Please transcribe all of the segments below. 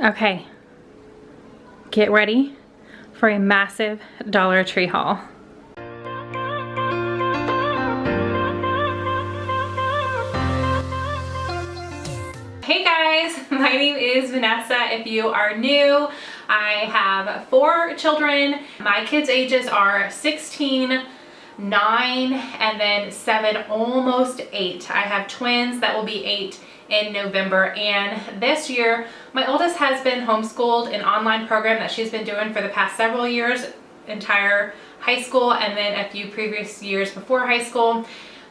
Okay, get ready for a massive Dollar Tree haul. Hey guys, my name is Vanessa. If you are new, I have 4 children. My kids' ages are 16, 9, and then 7, almost 8. I have twins that will be 8 in November, and this year my oldest has been homeschooled, an online program that she's been doing for the past several years, entire high school and then a few previous years before high school.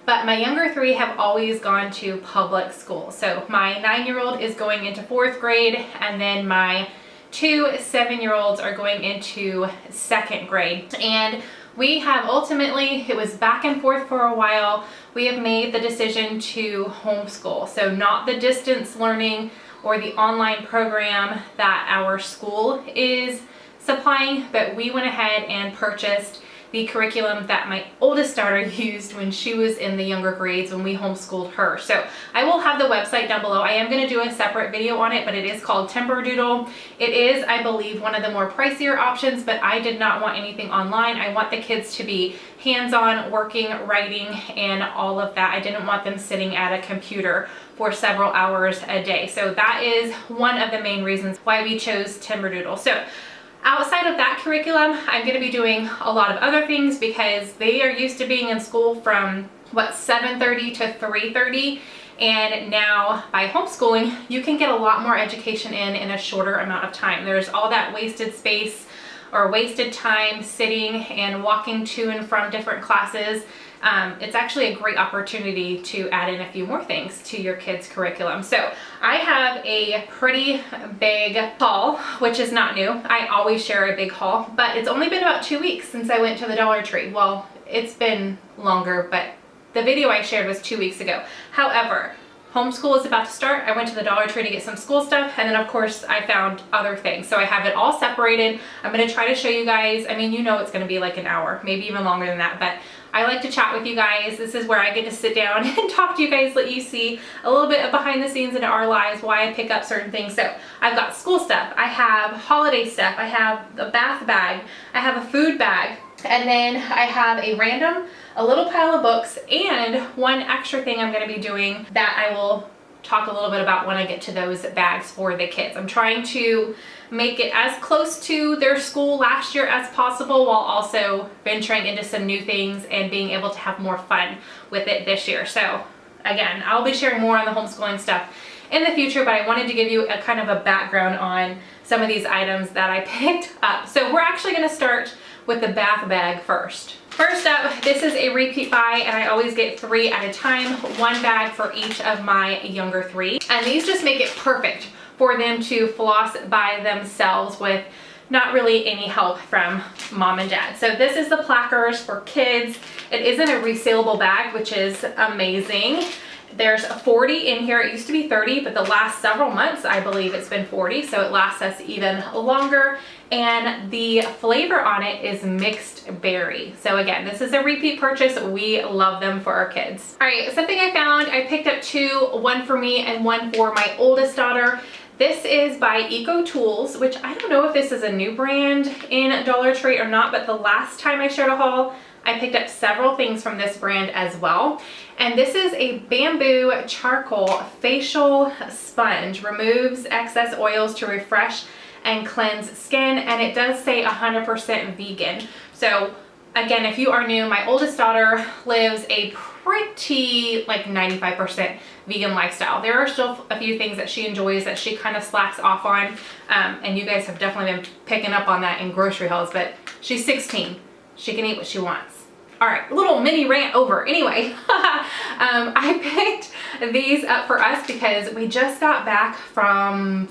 But my younger 3 have always gone to public school. So my 9-year-old is going into 4th grade, and then my 2 7-year-olds are going into 2nd grade. And we have ultimately, it was back and forth for a while, we have made the decision to homeschool. So not the distance learning or the online program that our school is supplying, but we went ahead and purchased the curriculum that my oldest daughter used when she was in the younger grades when we homeschooled her. So I will have the website down below. I am going to do a separate video on it, but it is called Timberdoodle. It is, I believe, one of the more pricier options, but I did not want anything online. I want the kids to be hands-on, working, writing, and all of that. I didn't want them sitting at a computer for several hours a day. So that is one of the main reasons why we chose Timberdoodle. So outside of that curriculum, I'm going to be doing a lot of other things because they are used to being in school from 7:30 to 3:30, and now by homeschooling you can get a lot more education in a shorter amount of time. There's all that wasted space or wasted time sitting and walking to and from different classes. It's actually a great opportunity to add in a few more things to your kids' curriculum. So I have a pretty big haul, which is not new. I always share a big haul, but it's only been about 2 weeks since I went to the Dollar Tree. Well, it's been longer, but the video I shared was 2 weeks ago. However, homeschool is about to start. I went to the Dollar Tree to get some school stuff, and then of course I found other things. So I have it all separated. I'm going to try to show you guys. I mean, you know it's going to be like an hour, maybe even longer than that, but I like to chat with you guys. This is where I get to sit down and talk to you guys, let you see a little bit of behind the scenes in our lives, why I pick up certain things. So I've got school stuff, I have holiday stuff, I have a bath bag, I have a food bag, and then I have a little pile of books, and one extra thing I'm going to be doing that I will talk a little bit about when I get to those bags for the kids. I'm trying to make it as close to their school last year as possible while also venturing into some new things and being able to have more fun with it this year. So again, I'll be sharing more on the homeschooling stuff in the future, but I wanted to give you a kind of a background on some of these items that I picked up. So we're actually going to start with the bath bag first. First up, this is a repeat buy, and I always get 3 at a time, 1 bag for each of my younger 3. And these just make it perfect for them to floss by themselves with not really any help from mom and dad. So this is the Plackers for kids. It isn't a resealable bag, which is amazing. There's 40 in here. It used to be 30, but the last several months, I believe it's been 40, so it lasts us even longer. And the flavor on it is mixed berry. So again, this is a repeat purchase. We love them for our kids. All right, something I found, I picked up 2, one for me and one for my oldest daughter. This is by Eco Tools, which I don't know if this is a new brand in Dollar Tree or not, but the last time I shared a haul, I picked up several things from this brand as well. And this is a bamboo charcoal facial sponge. Removes excess oils to refresh and cleanse skin, and it does say 100% vegan. So again, if you are new, my oldest daughter lives a pretty like 95% vegan lifestyle. There are still a few things that she enjoys that she kind of slacks off on, and you guys have definitely been picking up on that in grocery hauls, but she's 16. She can eat what she wants. All right, little mini rant over. Anyway, I picked these up for us because we just got back from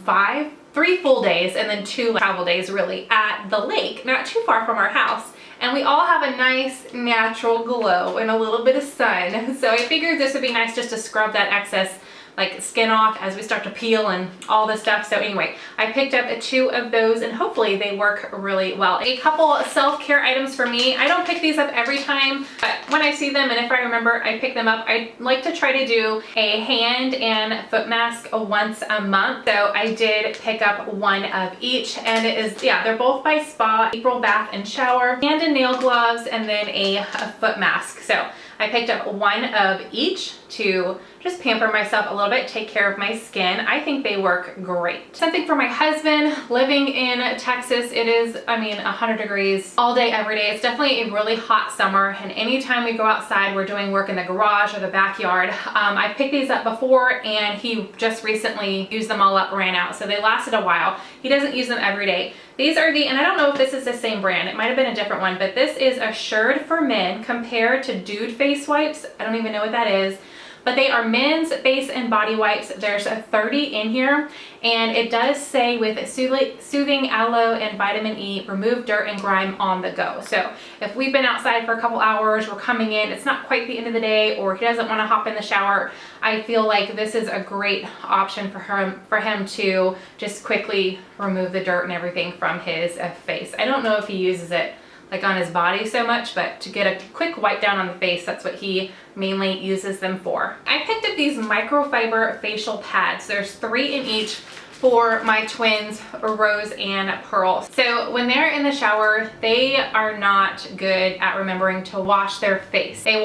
3 full days and then 2 travel days really at the lake, not too far from our house. And we all have a nice natural glow and a little bit of sun. So I figured this would be nice just to scrub that excess like skin off as we start to peel and all this stuff. So anyway, I picked up 2 of those and hopefully they work really well. A couple self-care items for me. I don't pick these up every time, but when I see them and if I remember, I pick them up. I like to try to do a hand and foot mask once a month. So I did pick up 1 of each, and it is, yeah, they're both by Spa, April Bath and Shower, hand and nail gloves, and then a foot mask. So I picked up 1 of each to just pamper myself a little bit, take care of my skin. I think they work great. Something for my husband. Living in Texas, it is, I mean, 100 degrees all day, every day. It's definitely a really hot summer, and anytime we go outside, we're doing work in the garage or the backyard. I picked these up before, and he just recently used them all up, ran out, so they lasted a while. He doesn't use them every day. These are the, and I don't know if this is the same brand, it might have been a different one, but this is Assured for Men compared to Dude face wipes. I don't even know what that is, but they are men's face and body wipes. There's a 30 in here, and it does say with soothing aloe and vitamin E, remove dirt and grime on the go. So if we've been outside for a couple hours, we're coming in, it's not quite the end of the day, or he doesn't want to hop in the shower, I feel like this is a great option for him to just quickly remove the dirt and everything from his face. I don't know if he uses it like on his body so much, but to get a quick wipe down on the face, that's what he mainly uses them for. I picked up these microfiber facial pads. There's 3 in each for my twins, Rose and Pearl. So when they're in the shower, they are not good at remembering to wash their face. They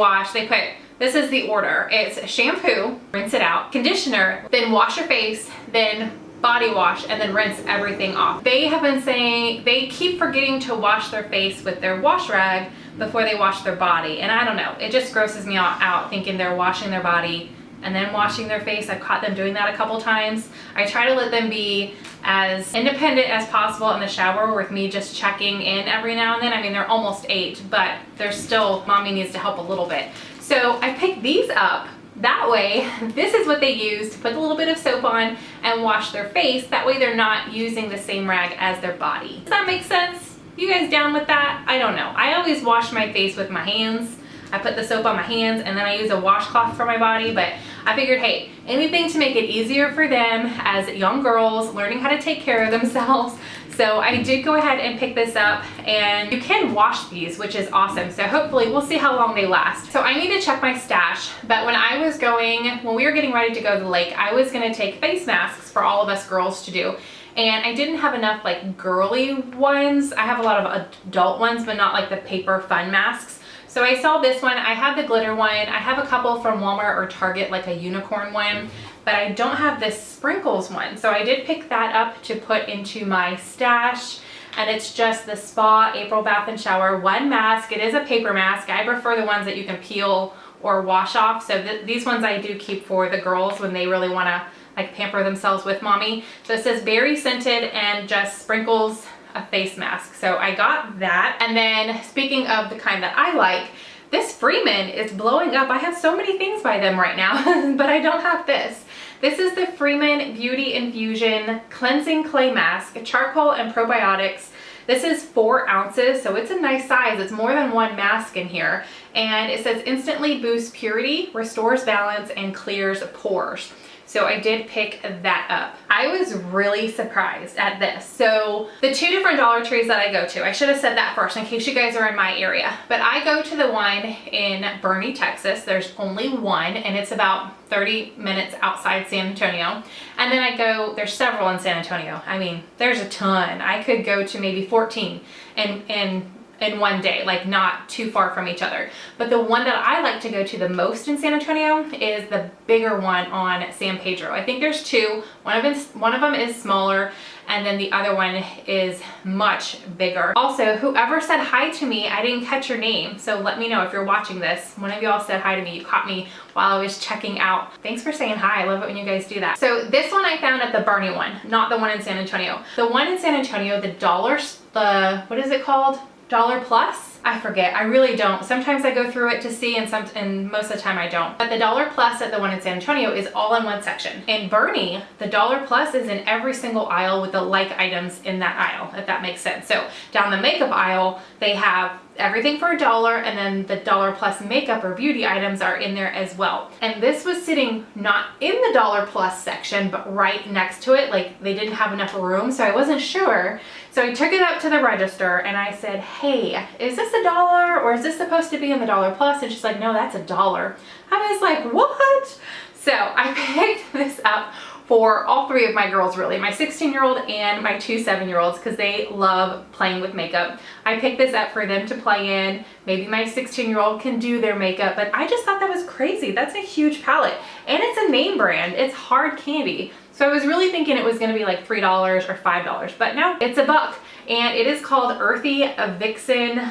put, this is the order. It's shampoo, rinse it out, conditioner, then wash your face, then body wash, and then rinse everything off. They have been saying they keep forgetting to wash their face with their wash rag before they wash their body, and I don't know, it just grosses me out thinking they're washing their body and then washing their face. I've caught them doing that a couple times. I try to let them be as independent as possible in the shower with me just checking in every now and then. I mean, they're almost 8, but they're still, mommy needs to help a little bit. So I picked these up. That way, this is what they use to put a little bit of soap on and wash their face. That way they're not using the same rag as their body. Does that make sense? You guys down with that? I don't know. I always wash my face with my hands. I put the soap on my hands and then I use a washcloth for my body, but I figured, hey, anything to make it easier for them as young girls learning how to take care of themselves. So I did go ahead and pick this up, and you can wash these, which is awesome. So hopefully we'll see how long they last. So I need to check my stash, but when we were getting ready to go to the lake, I was gonna take face masks for all of us girls to do. And I didn't have enough like girly ones. I have a lot of adult ones, but not like the paper fun masks. So I saw this one. I have the glitter one. I have a couple from Walmart or Target, like a unicorn one, but I don't have this sprinkles one. So I did pick that up to put into my stash. And it's just the Spa April Bath and Shower 1 mask. It is a paper mask. I prefer the ones that you can peel or wash off. So these ones I do keep for the girls when they really want to like pamper themselves with mommy. So it says berry scented and just sprinkles a face mask. So I got that. And then speaking of the kind that I like, this Freeman is blowing up. I have so many things by them right now, but I don't have this. This is the Freeman Beauty Infusion Cleansing Clay Mask, charcoal and probiotics. This is 4 ounces, so it's a nice size. It's more than 1 mask in here. And it says instantly boosts purity, restores balance, and clears pores. So I did pick that up. I was really surprised at this. So the 2 different Dollar Trees that I go to, I should have said that first in case you guys are in my area, but I go to the one in Boerne, Texas. There's only one, and it's about 30 minutes outside San Antonio. And then there's several in San Antonio. I mean, there's a ton. I could go to maybe 14 in one day, like not too far from each other. But the one that I like to go to the most in San Antonio is the bigger one on San Pedro. I think there's 2. One of them is smaller, and then the other one is much bigger. Also, whoever said hi to me, I didn't catch your name, so let me know if you're watching this. One of y'all said hi to me. You caught me while I was checking out. Thanks for saying hi. I love it when you guys do that. So this one I found at the Boerne one, not the one in San Antonio. The one in San Antonio, what is it called? Dollar Plus? I forget, I really don't. Sometimes I go through it to see, and most of the time I don't. But the Dollar Plus at the one in San Antonio is all in one section. In Boerne, the Dollar Plus is in every single aisle with the like items in that aisle, if that makes sense. So down the makeup aisle, they have everything for $1, and then the Dollar Plus makeup or beauty items are in there as well. And this was sitting not in the Dollar Plus section, but right next to it. Like, they didn't have enough room, so I wasn't sure. So I took it up to the register and I said, hey, is this $1 or is this supposed to be in the Dollar Plus? And she's like, no, that's $1. I was like, what? So I picked this up for all three of my girls, really, my 16-year-old and my 2 7-year-olds, because they love playing with makeup. I picked this up for them to play in. Maybe my 16-year-old can do their makeup, but I just thought that was crazy. That's a huge palette, and it's a name brand. It's hard candy. So I was really thinking it was gonna be like $3 or $5, but no, it's $1. And it is called Earthy Vixen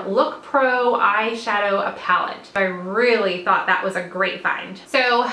Look Pro Eyeshadow Palette. I really thought that was a great find. So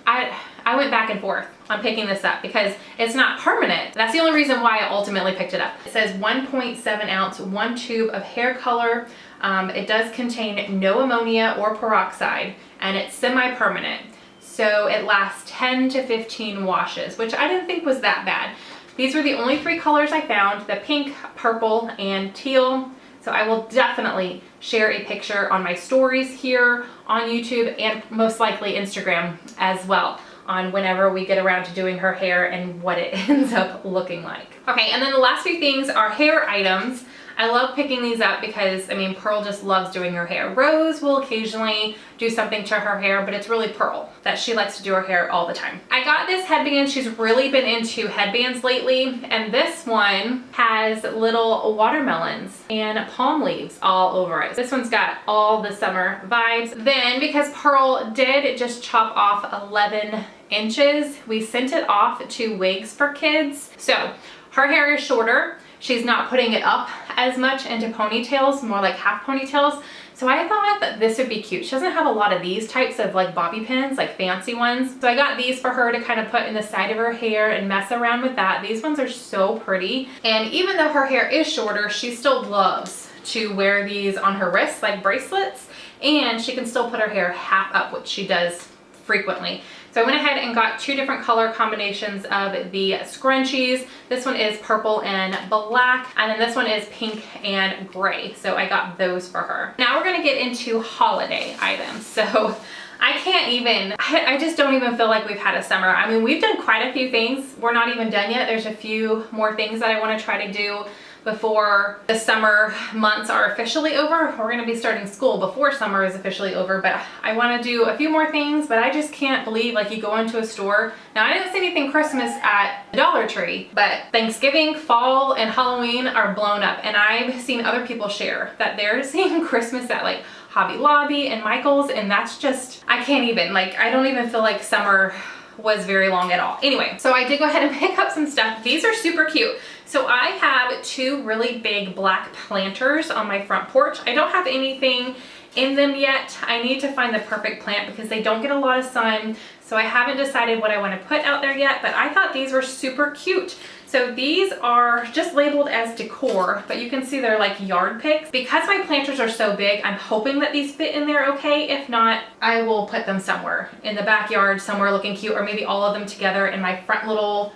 I went back and forth on picking this up because it's not permanent. That's the only reason why I ultimately picked it up. It says 1.7 ounce, 1 tube of hair color. It does contain no ammonia or peroxide, and it's semi-permanent. So it lasts 10 to 15 washes, which I didn't think was that bad. These were the only 3 colors I found, the pink, purple, and teal. So I will definitely share a picture on my stories here on YouTube, and most likely Instagram as well, on whenever we get around to doing her hair and what it ends up looking like. Okay, and then the last few things are hair items. I love picking these up because, I mean, Pearl just loves doing her hair. Rose will occasionally do something to her hair, but it's really Pearl that she likes to do her hair all the time. I got this headband. She's really been into headbands lately, and this one has little watermelons and palm leaves all over it. This one's got all the summer vibes. Then, because Pearl did just chop off 11 inches, we sent it off to wigs for kids. So her hair is shorter. She's not putting it up as much into ponytails, more like half ponytails. So I thought that this would be cute. She doesn't have a lot of these types of like bobby pins, like fancy ones. So I got these for her to kind of put in the side of her hair and mess around with that. These ones are so pretty. And even though her hair is shorter, she still loves to wear these on her wrists like bracelets. And she can still put her hair half up, which she does frequently. So I went ahead and got 2 different color combinations of the scrunchies. This one is purple and black, and then this one is pink and gray. So I got those for her. Now we're gonna get into holiday items. So I can't even, I just don't even feel like we've had a summer. I mean, we've done quite a few things. We're not even done yet. There's a few more things that I wanna try to do before the summer months are officially over. We're gonna be starting school before summer is officially over, but I wanna do a few more things, but I just can't believe, like, you go into a store. Now, I didn't see anything Christmas at the Dollar Tree, but Thanksgiving, fall, and Halloween are blown up, and I've seen other people share that they're seeing Christmas at like Hobby Lobby and Michael's, and that's just, I can't even, like, I don't even feel like summer was very long at all. Anyway, so I did go ahead and pick up some stuff. These are super cute. So I have 2 really big black planters on my front porch. I don't have anything in them yet. I need to find the perfect plant because they don't get a lot of sun. So I haven't decided what I want to put out there yet, but I thought these were super cute. So these are just labeled as decor, but you can see they're like yard picks. Because my planters are so big, I'm hoping that these fit in there okay. If not, I will put them somewhere in the backyard, somewhere looking cute, or maybe all of them together in my front little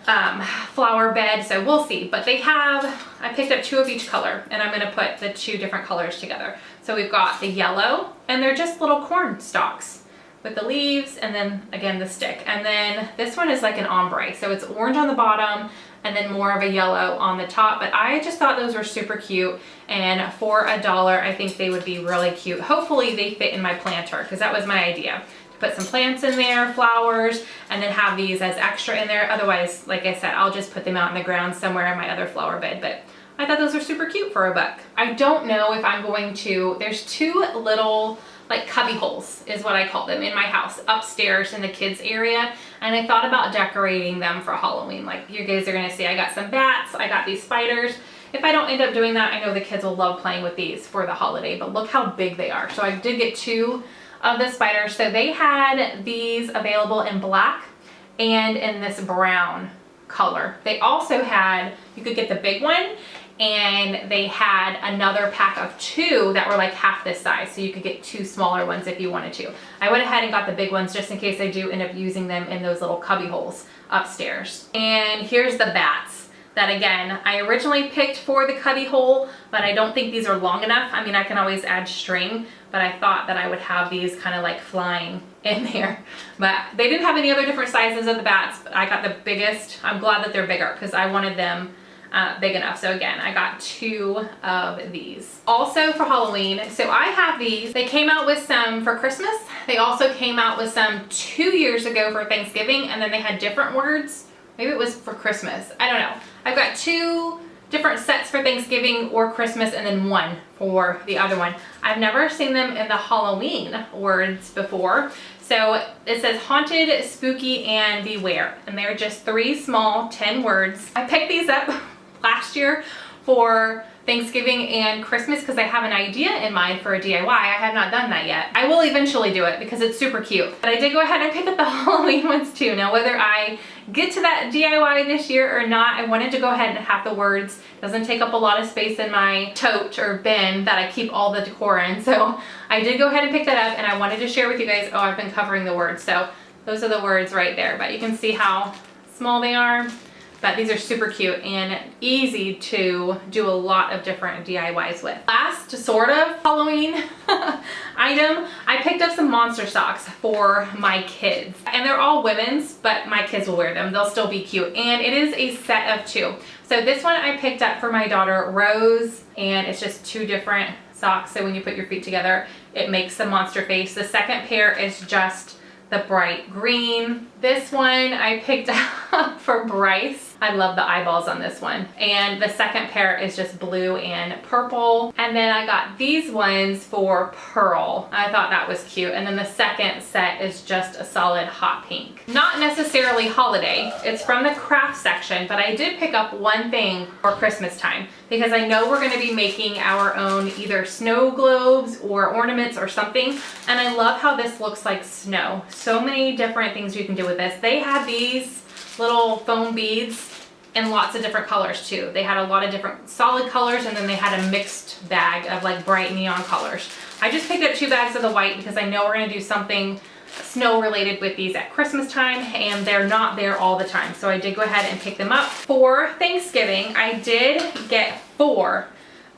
flower bed. So we'll see. But they have, I picked up 2 of each color, and I'm gonna put the 2 different colors together. So we've got the yellow, and they're just little corn stalks with the leaves, and then again the stick. And then this one is like an ombre, so it's orange on the bottom and then more of a yellow on the top. But I just thought those were super cute, and for $1 I think they would be really cute. Hopefully they fit in my planter, because that was my idea, to put some plants in there, flowers, and then have these as extra in there. Otherwise, like I said, I'll just put them out in the ground somewhere in my other flower bed. But I thought those were super cute for $1. I don't know if I'm going to, there's 2 little like cubby holes is what I call them in my house upstairs in the kids area, and I thought about decorating them for Halloween. Like, you guys are gonna see I got some bats, I got these spiders. If I don't end up doing that, I know the kids will love playing with these for the holiday, but look how big they are. So I did get 2 of the spiders. So they had these available in black and in this brown color. They also had, you could get the big one and they had another pack of 2 that were like half this size, so you could get 2 smaller ones if you wanted to. I went ahead and got the big ones just in case I do end up using them in those little cubby holes upstairs. And here's the bats that, again, I originally picked for the cubby hole, but I don't think these are long enough. I mean, I can always add string, but I thought that I would have these kind of like flying in there. But they didn't have any other different sizes of the bats, but I got the biggest. I'm glad that they're bigger because I wanted them big enough. So again, I got 2 of these. Also for Halloween, so I have these. They came out with some for Christmas. They also came out with some 2 years ago for Thanksgiving, and then they had different words. Maybe it was for Christmas. I don't know. I've got 2 different sets for Thanksgiving or Christmas, and then 1 for the other one. I've never seen them in the Halloween words before. So it says haunted, spooky, and beware. And they're just 3 small 10 words. I picked these up last year for Thanksgiving and Christmas because I have an idea in mind for a DIY. I have not done that yet. I will eventually do it because it's super cute. But I did go ahead and pick up the Halloween ones too. Now whether I get to that DIY this year or not, I wanted to go ahead and have the words. It doesn't take up a lot of space in my tote or bin that I keep all the decor in. So I did go ahead and pick that up, and I wanted to share with you guys, I've been covering the words. So those are the words right there, but you can see how small they are. But these are super cute and easy to do a lot of different DIYs with. Last sort of Halloween item, I picked up some monster socks for my kids. And they're all women's, but my kids will wear them. They'll still be cute. And it is a set of 2. So this one I picked up for my daughter Rose, and it's just 2 different socks. So when you put your feet together, it makes the monster face. The second pair is just the bright green. This one I picked up for Bryce. I love the eyeballs on this one. And the second pair is just blue and purple. And then I got these ones for Pearl. I thought that was cute. And then the second set is just a solid hot pink. Not necessarily holiday. It's from the craft section, but I did pick up one thing for Christmas time because I know we're gonna be making our own either snow globes or ornaments or something. And I love how this looks like snow. So many different things you can do with this. They had these little foam beads in lots of different colors too. They had a lot of different solid colors, and then they had a mixed bag of like bright neon colors. I just picked up 2 bags of the white because I know we're gonna do something snow related with these at Christmas time, and they're not there all the time. So I did go ahead and pick them up. For Thanksgiving, I did get 4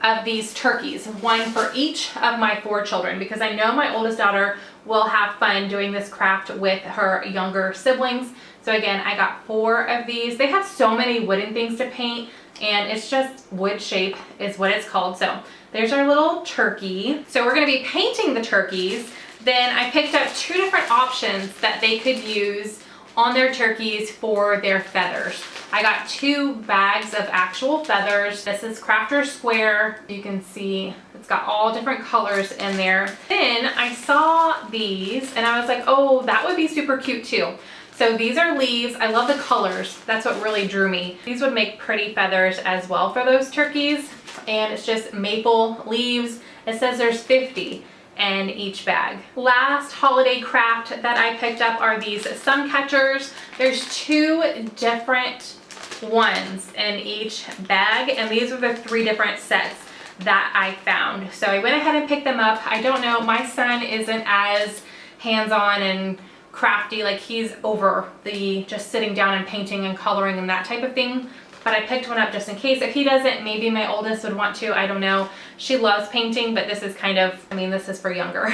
of these turkeys, 1 for each of my 4 children, because I know my oldest daughter will have fun doing this craft with her younger siblings. So again, I got 4 of these. They have so many wooden things to paint, and it's just wood shape is what it's called. So there's our little turkey. So we're gonna be painting the turkeys. Then I picked up 2 different options that they could use on their turkeys for their feathers. I got 2 bags of actual feathers. This is Crafter Square. You can see it's got all different colors in there. Then I saw these and I was like, oh, that would be super cute too. So these are leaves. I love the colors. That's what really drew me. These would make pretty feathers as well for those turkeys. And it's just maple leaves. It says there's 50 in each bag. Last holiday craft that I picked up are these sun catchers. There's 2 different ones in each bag, and these are the 3 different sets that I found. So I went ahead and picked them up. I don't know, my son isn't as hands-on and crafty, like he's over the just sitting down and painting and coloring and that type of thing. But I picked one up just in case. If he doesn't, maybe my oldest would want to, I don't know. She loves painting, but this is kind of, I mean, this is for younger.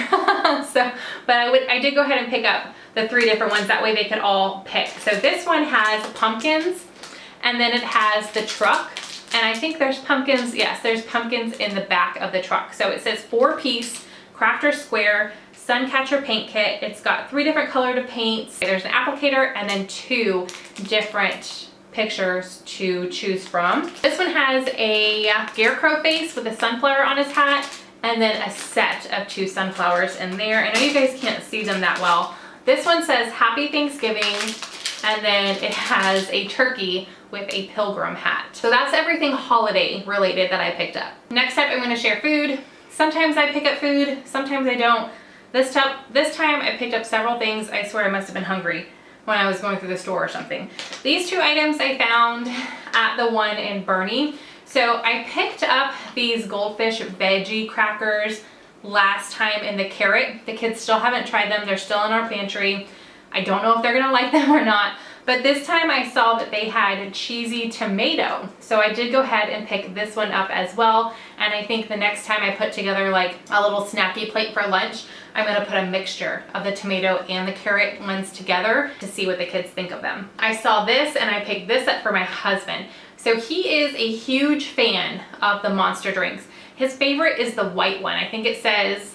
So, but I did go ahead and pick up the 3 different ones. That way they could all pick. So this one has pumpkins, and then it has the truck. And I think there's pumpkins, yes, there's pumpkins in the back of the truck. So it says 4-piece Crafter Square Suncatcher paint kit. It's got 3 different colored paints. There's an applicator and then 2 different pictures to choose from. This one has a scarecrow face with a sunflower on his hat, and then a set of 2 sunflowers in there. I know you guys can't see them that well. This one says Happy Thanksgiving, and then it has a turkey with a pilgrim hat. So that's everything holiday related that I picked up. Next up, I'm going to share food. Sometimes I pick up food, sometimes I don't. This time I picked up several things. I swear I must have been hungry when I was going through the store or something. These 2 items I found at the one in Boerne. So I picked up these goldfish veggie crackers last time in the carrot. The kids still haven't tried them. They're still in our pantry. I don't know if they're gonna like them or not, but this time I saw that they had cheesy tomato. So I did go ahead and pick this one up as well. And I think the next time I put together like a little snacky plate for lunch, I'm gonna put a mixture of the tomato and the carrot ones together to see what the kids think of them. I saw this and I picked this up for my husband. So he is a huge fan of the Monster drinks. His favorite is the white one. I think it says,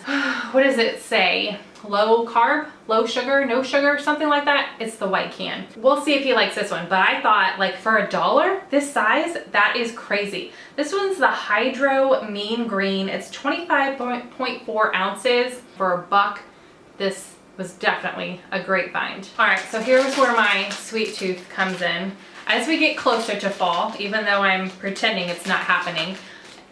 what does it say? Low carb, low sugar, no sugar, something like that. It's the white can. We'll see if he likes this one, but I thought like for $1 this size, that is crazy. This one's the Hydro Mean Green. It's 25.4 ounces for $1. This was definitely a great find. All right, so here's where my sweet tooth comes in. As we get closer to fall, even though I'm pretending it's not happening,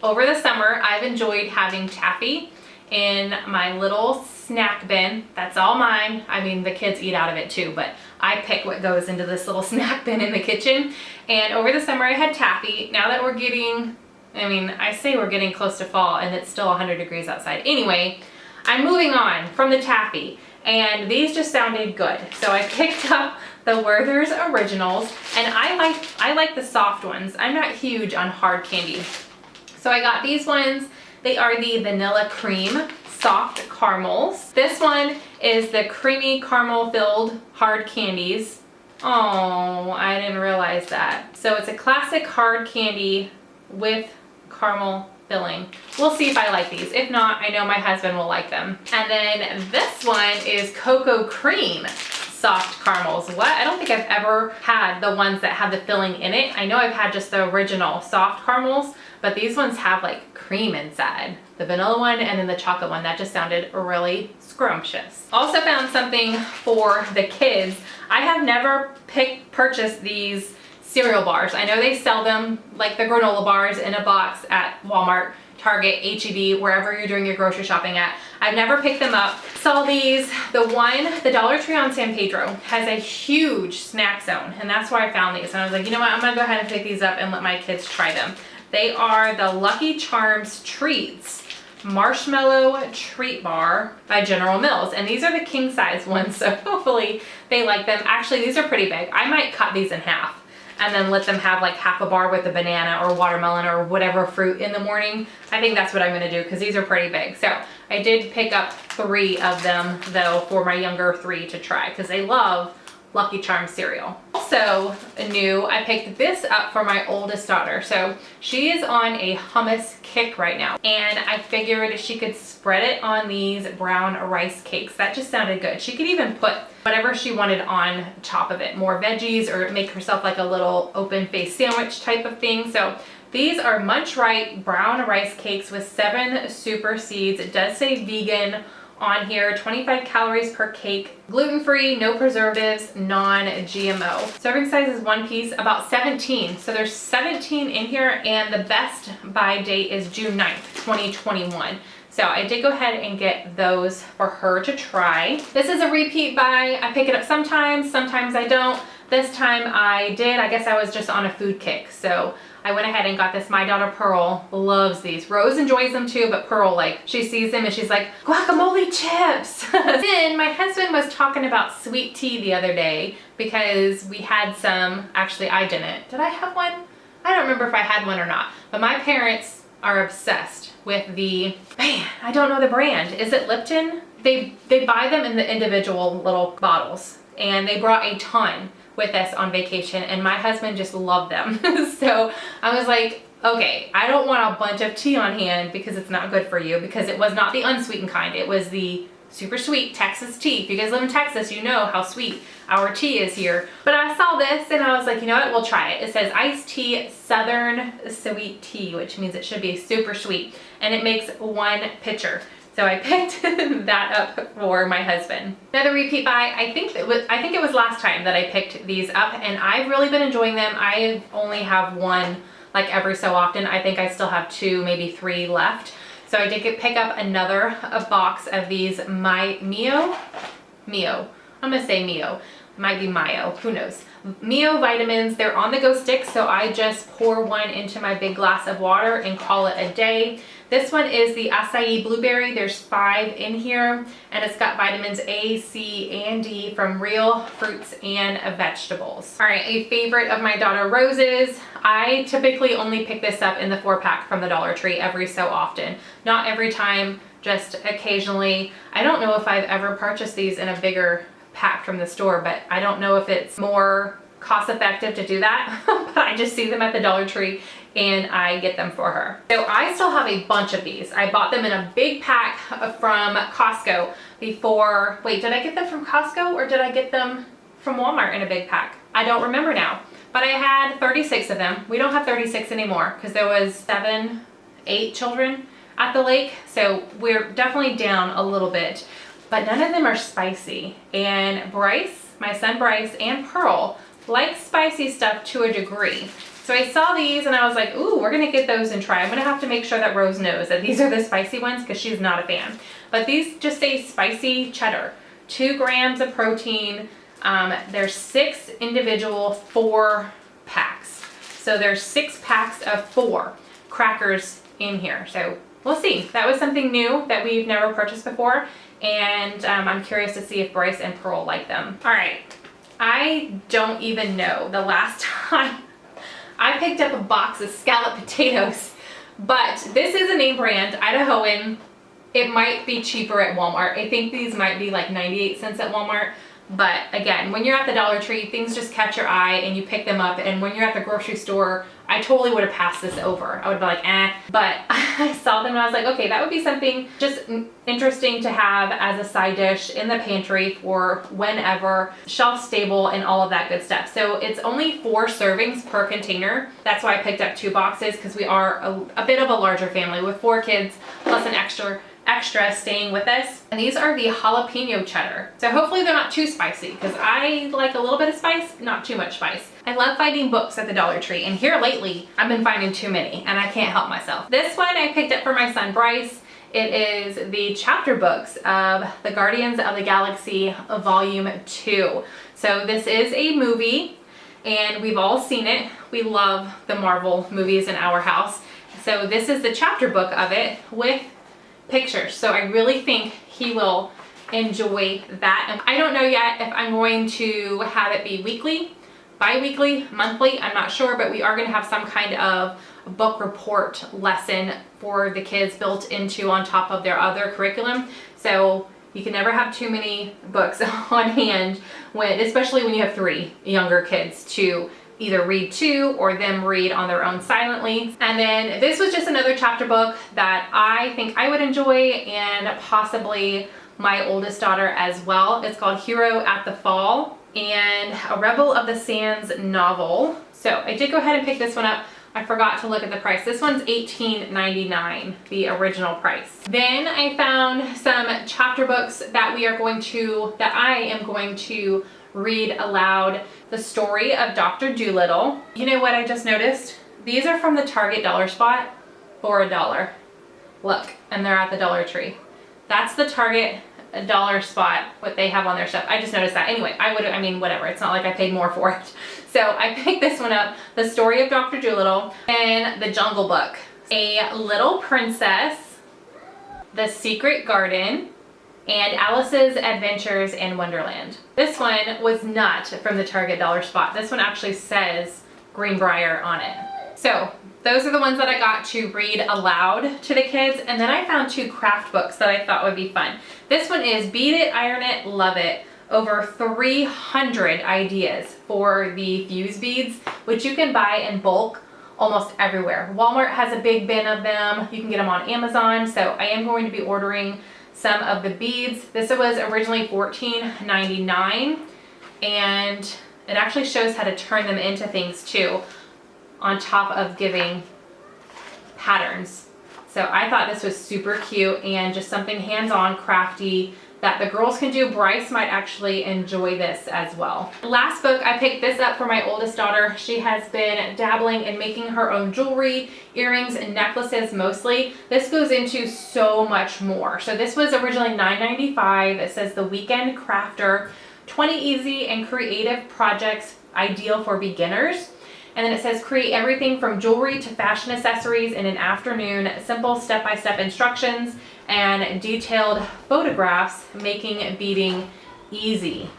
over the summer, I've enjoyed having taffy in my little snack bin. That's all mine. I mean, the kids eat out of it too, but I pick what goes into this little snack bin in the kitchen. And over the summer I had taffy. Now that we're getting, I mean, I say we're getting close to fall and it's still 100 degrees outside. Anyway, I'm moving on from the taffy and these just sounded good. So I picked up the Werther's Originals and I like the soft ones. I'm not huge on hard candy. So I got these ones. They are the vanilla cream soft caramels. This one is the creamy caramel filled hard candies. Oh, I didn't realize that. So it's a classic hard candy with caramel filling. We'll see if I like these. If not, I know my husband will like them. And then this one is cocoa cream soft caramels. What? I don't think I've ever had the ones that have the filling in it. I know I've had just the original soft caramels, but these ones have like cream inside. The vanilla one and then the chocolate one. That just sounded really scrumptious. Also found something for the kids. I have never purchased these cereal bars. I know they sell them like the granola bars in a box at Walmart, Target, H-E-B, wherever you're doing your grocery shopping at. I've never picked them up. Saw these. The Dollar Tree on San Pedro has a huge snack zone, and that's where I found these. And I was like, you know what, I'm gonna go ahead and pick these up and let my kids try them. They are the Lucky Charms Treats Marshmallow Treat Bar by General Mills. And these are the king size ones, so hopefully they like them. Actually, these are pretty big. I might cut these in half and then let them have like half a bar with a banana or watermelon or whatever fruit in the morning. I think that's what I'm gonna do because these are pretty big. So I did pick up 3 of them though for my younger 3 to try because they love Lucky Charms cereal. Also new, I picked this up for my oldest daughter. So she is on a hummus kick right now. And I figured she could spread it on these brown rice cakes. That just sounded good. She could even put whatever she wanted on top of it, more veggies or make herself like a little open face sandwich type of thing. So these are Munch Right brown rice cakes with 7 super seeds. It does say vegan on here, 25 calories per cake, gluten-free, no preservatives, non-GMO. Serving size is 1 piece, about 17. So there's 17 in here and the best buy date is June 9th, 2021. So I did go ahead and get those for her to try. This is a repeat buy. I pick it up sometimes I don't. This time I did. I guess I was just on a food kick. So I went ahead and got this. My daughter Pearl loves these. Rose enjoys them too, but Pearl, like, she sees them and she's like, guacamole chips. Then my husband was talking about sweet tea the other day because we had some. Actually, I didn't. Did I have one? I don't remember if I had one or not, but my parents are obsessed with the, man, I don't know the brand. Is it Lipton? They buy them in the individual little bottles and they brought a ton with us on vacation and my husband just loved them. So I was like, okay, I don't want a bunch of tea on hand because it's not good for you, because it was not the unsweetened kind. It was the super sweet Texas tea. If you guys live in Texas, you know how sweet our tea is here. But I saw this and I was like, you know what, we'll try it. It says iced tea Southern sweet tea, which means it should be super sweet. And it makes 1 pitcher. So I picked that up for my husband. Another repeat buy, I think it was last time that I picked these up and I've really been enjoying them. I only have 1 like every so often. I think I still have 2, maybe 3 left. So I did pick up a box of these Mio. I'm gonna say Mio. Might be Mio, who knows. Mio vitamins, they're on the go sticks, so I just pour one into my big glass of water and call it a day. This one is the acai blueberry. There's 5 in here, and it's got vitamins A, C, and D from real fruits and vegetables. All right, a favorite of my daughter Rose's. I typically only pick this up in the 4-pack from the Dollar Tree every so often. Not every time, just occasionally. I don't know if I've ever purchased these in a bigger pack from the store, but I don't know if it's more cost effective to do that. But I just see them at the Dollar Tree and I get them for her. So I still have a bunch of these. I bought them in a big pack from Costco before. Wait, did I get them from Costco or did I get them from Walmart in a big pack? I don't remember now, but I had 36 of them. We don't have 36 anymore because there was 7, 8 children at the lake. So we're definitely down a little bit, but none of them are spicy. And Bryce, my son Bryce, and Pearl like spicy stuff to a degree. So I saw these and I was like, ooh, we're gonna get those and try. I'm gonna have to make sure that Rose knows that these are the spicy ones because she's not a fan. But these just say spicy cheddar, 2 grams of protein. There's 6 individual 4-packs. So there's 6 packs of 4 crackers in here. So we'll see. That was something new that we've never purchased before. And I'm curious to see if Bryce and Pearl like them. All right. I don't even know the last time I picked up a box of scalloped potatoes, but this is a name brand, Idahoan. It might be cheaper at Walmart. I think these might be like 98 cents at Walmart. But again, when you're at the Dollar Tree, things just catch your eye and you pick them up. And when you're at the grocery store, I totally would have passed this over. I would be like, eh. But I saw them and I was like, okay, that would be something just interesting to have as a side dish in the pantry for whenever, shelf stable and all of that good stuff. So it's only 4 servings per container. That's why I picked up 2 boxes because we are a bit of a larger family with 4 kids plus an extra staying with us. And these are the jalapeno cheddar. So hopefully they're not too spicy because I like a little bit of spice, not too much spice. I love finding books at the Dollar Tree, and here lately I've been finding too many and I can't help myself. This one I picked up for my son Bryce. It is the chapter books of the Guardians of the Galaxy Volume 2. So this is a movie and we've all seen it. We love the Marvel movies in our house. So this is the chapter book of it with pictures. So I really think he will enjoy that. And I don't know yet if I'm going to have it be weekly, bi-weekly, monthly, I'm not sure, but we are going to have some kind of book report lesson for the kids built into on top of their other curriculum. So you can never have too many books on hand, especially when you have 3 younger kids to either read to or them read on their own silently. And then this was just another chapter book that I think I would enjoy and possibly my oldest daughter as well. It's called Hero at the Fall and a Rebel of the Sands novel. So I did go ahead and pick this one up. I forgot to look at the price. This one's $18.99, the original price. Then I found some chapter books that I am going to read aloud. The story of Dr. Dolittle. You know what I just noticed? These are from the Target dollar spot for $1. Look, and they're at the Dollar Tree. That's the Target dollar spot, what they have on their stuff. I just noticed that. Anyway, whatever. It's not like I paid more for it. So I picked this one up, The Story of Dr. Dolittle, and The Jungle Book, A Little Princess, The Secret Garden, and Alice's Adventures in Wonderland. This one was not from the Target dollar spot. This one actually says Greenbrier on it. So those are the ones that I got to read aloud to the kids. And then I found 2 craft books that I thought would be fun. This one is Beat It, Iron It, Love It. Over 300 ideas for the fuse beads, which you can buy in bulk almost everywhere. Walmart has a big bin of them. You can get them on Amazon. So I am going to be ordering some of the beads. This was originally $14.99 and it actually shows how to turn them into things too, on top of giving patterns. So I thought this was super cute and just something hands-on, crafty that the girls can do. Bryce might actually enjoy this as well. Last book, I picked this up for my oldest daughter. She has been dabbling in making her own jewelry, earrings, and necklaces mostly. This goes into so much more. So this was originally $9.95. It says The Weekend Crafter. 20 easy and creative projects ideal for beginners. And then it says create everything from jewelry to fashion accessories in an afternoon, simple step-by-step instructions and detailed photographs, making beading easy.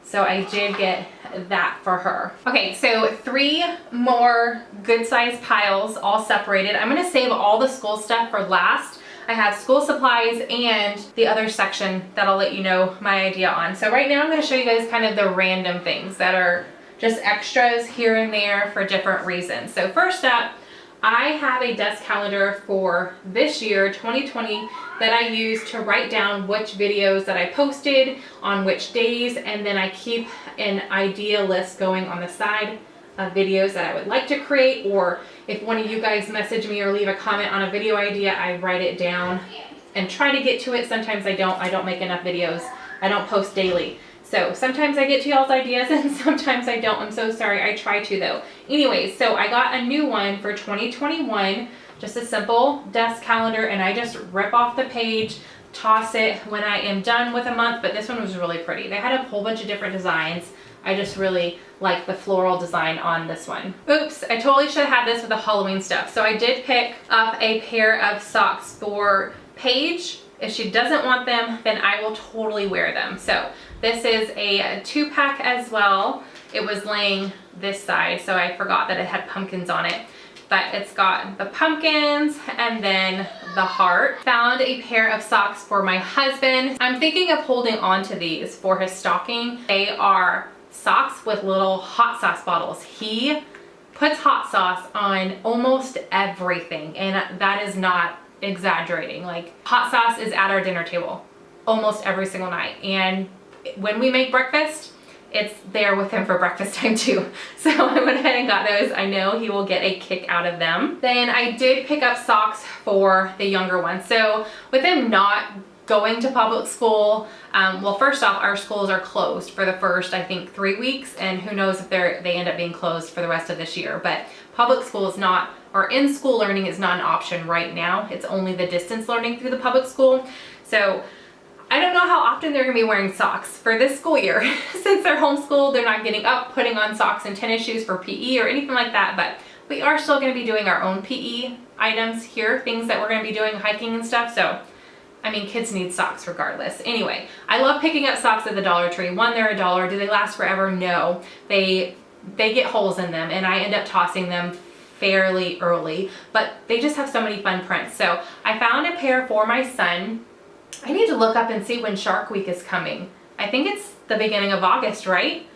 So I did get that for her. Okay, so 3 more good sized piles all separated. I'm gonna save all the school stuff for last. I have school supplies and the other section that I'll let you know my idea on. So right now I'm gonna show you guys kind of the random things that are just extras here and there for different reasons. So first up, I have a desk calendar for this year, 2020, that I use to write down which videos that I posted on which days, and then I keep an idea list going on the side of videos that I would like to create, or if one of you guys message me or leave a comment on a video idea, I write it down and try to get to it. Sometimes I don't make enough videos. I don't post daily. So sometimes I get to y'all's ideas and sometimes I don't. I'm so sorry. I try to though. Anyways, so I got a new one for 2021, just a simple desk calendar, and I just rip off the page, toss it when I am done with a month, but this one was really pretty. They had a whole bunch of different designs. I just really like the floral design on this one. Oops, I totally should have had this with the Halloween stuff. So I did pick up a pair of socks for Paige. If she doesn't want them, then I will totally wear them. So this is a 2-pack as well. It was laying this side, so I forgot that it had pumpkins on it. But it's got the pumpkins and then the heart. Found a pair of socks for my husband. I'm thinking of holding on to these for his stocking. They are socks with little hot sauce bottles. He puts hot sauce on almost everything, and that is not exaggerating. Like, hot sauce is at our dinner table almost every single night, and when we make breakfast, it's there with him for breakfast time too. So I went ahead and got those. I know he will get a kick out of them. Then I did pick up socks for the younger one. So with him not going to public school, well, first off, our schools are closed for the first, I think, 3 weeks, and who knows if they end up being closed for the rest of this year. But public school is not, or in-school learning is not an option right now. It's only the distance learning through the public school. So I don't know how often they're gonna be wearing socks for this school year. Since they're homeschooled, they're not getting up, putting on socks and tennis shoes for PE or anything like that, but we are still gonna be doing our own PE items here, things that we're gonna be doing, hiking and stuff. So, I mean, kids need socks regardless. Anyway, I love picking up socks at the Dollar Tree. One, they're $1. Do they last forever? No. They get holes in them, and I end up tossing them fairly early, but they just have so many fun prints. So I found a pair for my son. I need to look up and see when Shark Week is coming. I think it's the beginning of August, right?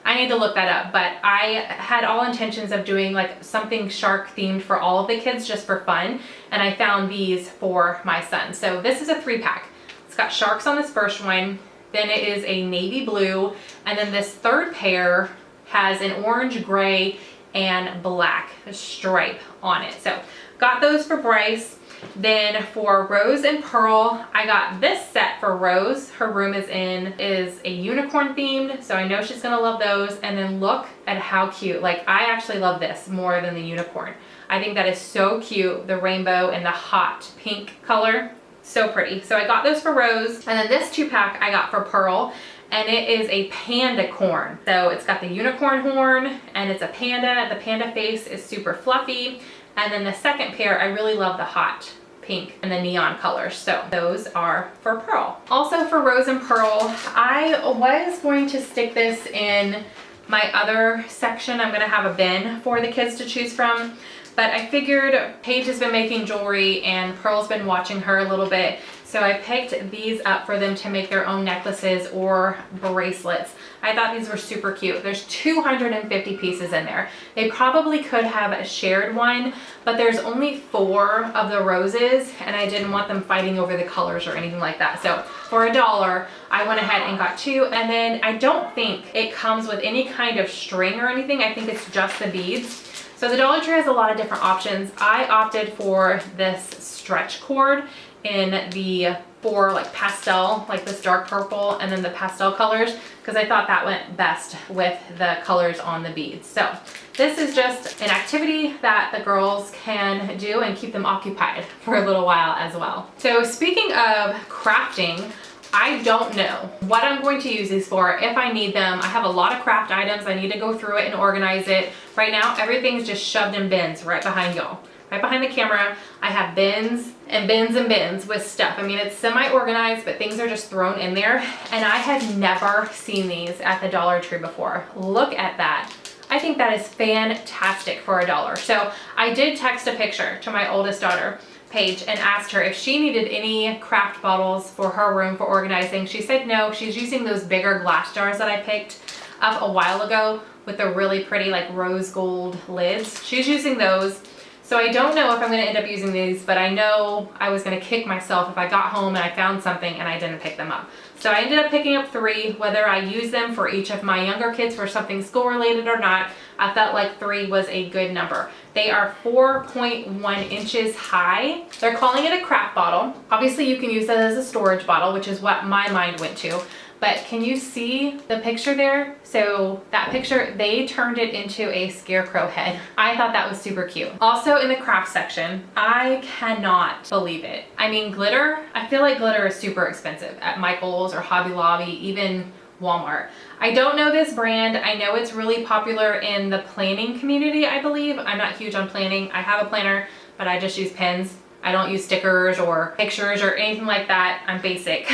I need to look that up, but I had all intentions of doing like something shark themed for all of the kids just for fun, and I found these for my son. So this is a 3-pack. It's got sharks on this first one, then it is a navy blue, and then this third pair has an orange, gray, and black stripe on it. So got those for Bryce. Then for Rose and Pearl, I got this set for Rose. Her room is a unicorn themed, so I know she's gonna love those. And then look at how cute. Like, I actually love this more than the unicorn. I think that is so cute, the rainbow and the hot pink color. So pretty. So I got those for Rose. And then this 2-pack I got for Pearl, and it is a panda corn. So it's got the unicorn horn and it's a panda. The panda face is super fluffy. And then the second pair, I really love the hot pink and the neon colors. So those are for Pearl. Also for Rose and Pearl, I was going to stick this in my other section. I'm gonna have a bin for the kids to choose from, but I figured Paige has been making jewelry and Pearl's been watching her a little bit. So I picked these up for them to make their own necklaces or bracelets. I thought these were super cute. There's 250 pieces in there. They probably could have shared one, but there's only 4 of the roses, and I didn't want them fighting over the colors or anything like that. So for $1, I went ahead and got 2, and then I don't think it comes with any kind of string or anything. I think it's just the beads. So the Dollar Tree has a lot of different options. I opted for this stretch cord in the 4 like pastel, like this dark purple, and then the pastel colors, because I thought that went best with the colors on the beads. So this is just an activity that the girls can do and keep them occupied for a little while as well. So speaking of crafting, I don't know what I'm going to use these for if I need them. I have a lot of craft items. I need to go through it and organize it. Right now, everything's just shoved in bins right behind y'all. Right behind the camera, I have bins and bins and bins with stuff. I mean, it's semi-organized, but things are just thrown in there. And I had never seen these at the Dollar Tree before. Look at that. I think that is fantastic for $1. So I did text a picture to my oldest daughter, Paige, and asked her if she needed any craft bottles for her room for organizing. She said no. She's using those bigger glass jars that I picked up a while ago with the really pretty like rose gold lids. She's using those. So I don't know if I'm going to end up using these, but I know I was going to kick myself if I got home and I found something and I didn't pick them up. So I ended up picking up 3, whether I use them for each of my younger kids for something school related or not. I felt like 3 was a good number. They are 4.1 inches high. They're calling it a craft bottle. Obviously you can use that as a storage bottle, which is what my mind went to. But can you see the picture there? So that picture, they turned it into a scarecrow head. I thought that was super cute. Also in the craft section, I cannot believe it. I mean, glitter, I feel like glitter is super expensive at Michael's or Hobby Lobby, even Walmart. I don't know this brand. I know it's really popular in the planning community, I believe. I'm not huge on planning. I have a planner, but I just use pens. I don't use stickers or pictures or anything like that. I'm basic.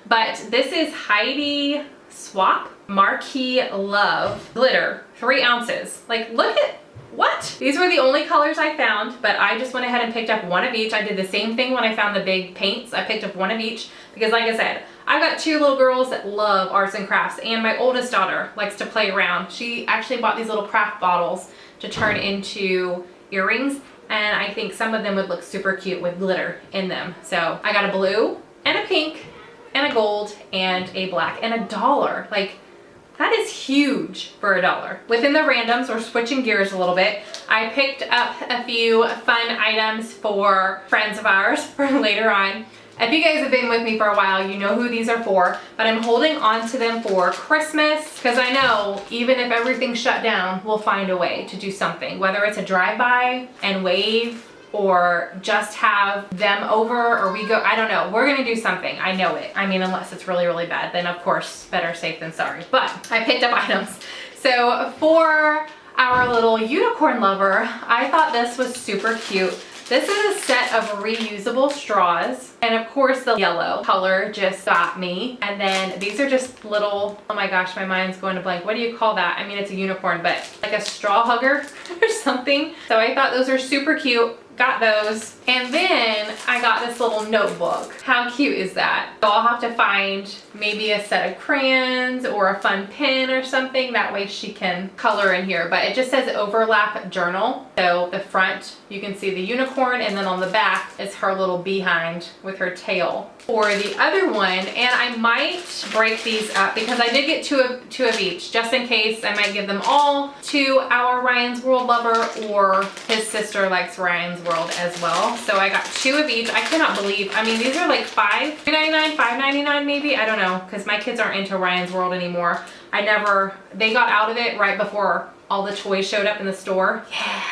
But this is Heidi Swap Marquee Love Glitter, 3 ounces. Like, look at, what? These were the only colors I found, but I just went ahead and picked up 1 of each. I did the same thing when I found the big paints. I picked up 1 of each because, like I said, I've got 2 little girls that love arts and crafts, and my oldest daughter likes to play around. She actually bought these little craft bottles to turn into earrings, and I think some of them would look super cute with glitter in them. So I got a blue and a pink and a gold and a black and $1. Like, that is huge for $1. Within the randoms, we're switching gears a little bit. I picked up a few fun items for friends of ours for later on. If you guys have been with me for a while, you know who these are for, but I'm holding on to them for Christmas because I know even if everything's shut down, we'll find a way to do something, whether it's a drive-by and wave or just have them over, or we go, I don't know. We're gonna do something, I know it. I mean, unless it's really, really bad, then of course, better safe than sorry. But I picked up items. So for our little unicorn lover, I thought this was super cute. This is a set of reusable straws. And of course the yellow color just got me. And then these are just little, oh my gosh, my mind's going to blank. What do you call that? I mean, it's a unicorn, but like a straw hugger or something. So I thought those are super cute. Got those. And then I got this little notebook. How cute is that? So I'll have to find maybe a set of crayons or a fun pen or something. That way she can color in here. But it just says overlap journal. So the front, you can see the unicorn, and then on the back is her little behind with her tail. For the other one, and I might break these up because I did get two of each, just in case. I might give them all to our Ryan's World lover, or his sister likes Ryan's World as well. So I got 2 of each. I cannot believe, I mean, these are like $5.99, $5.99 maybe, I don't know, because my kids aren't into Ryan's World anymore. They got out of it right before all the toys showed up in the store. Yeah,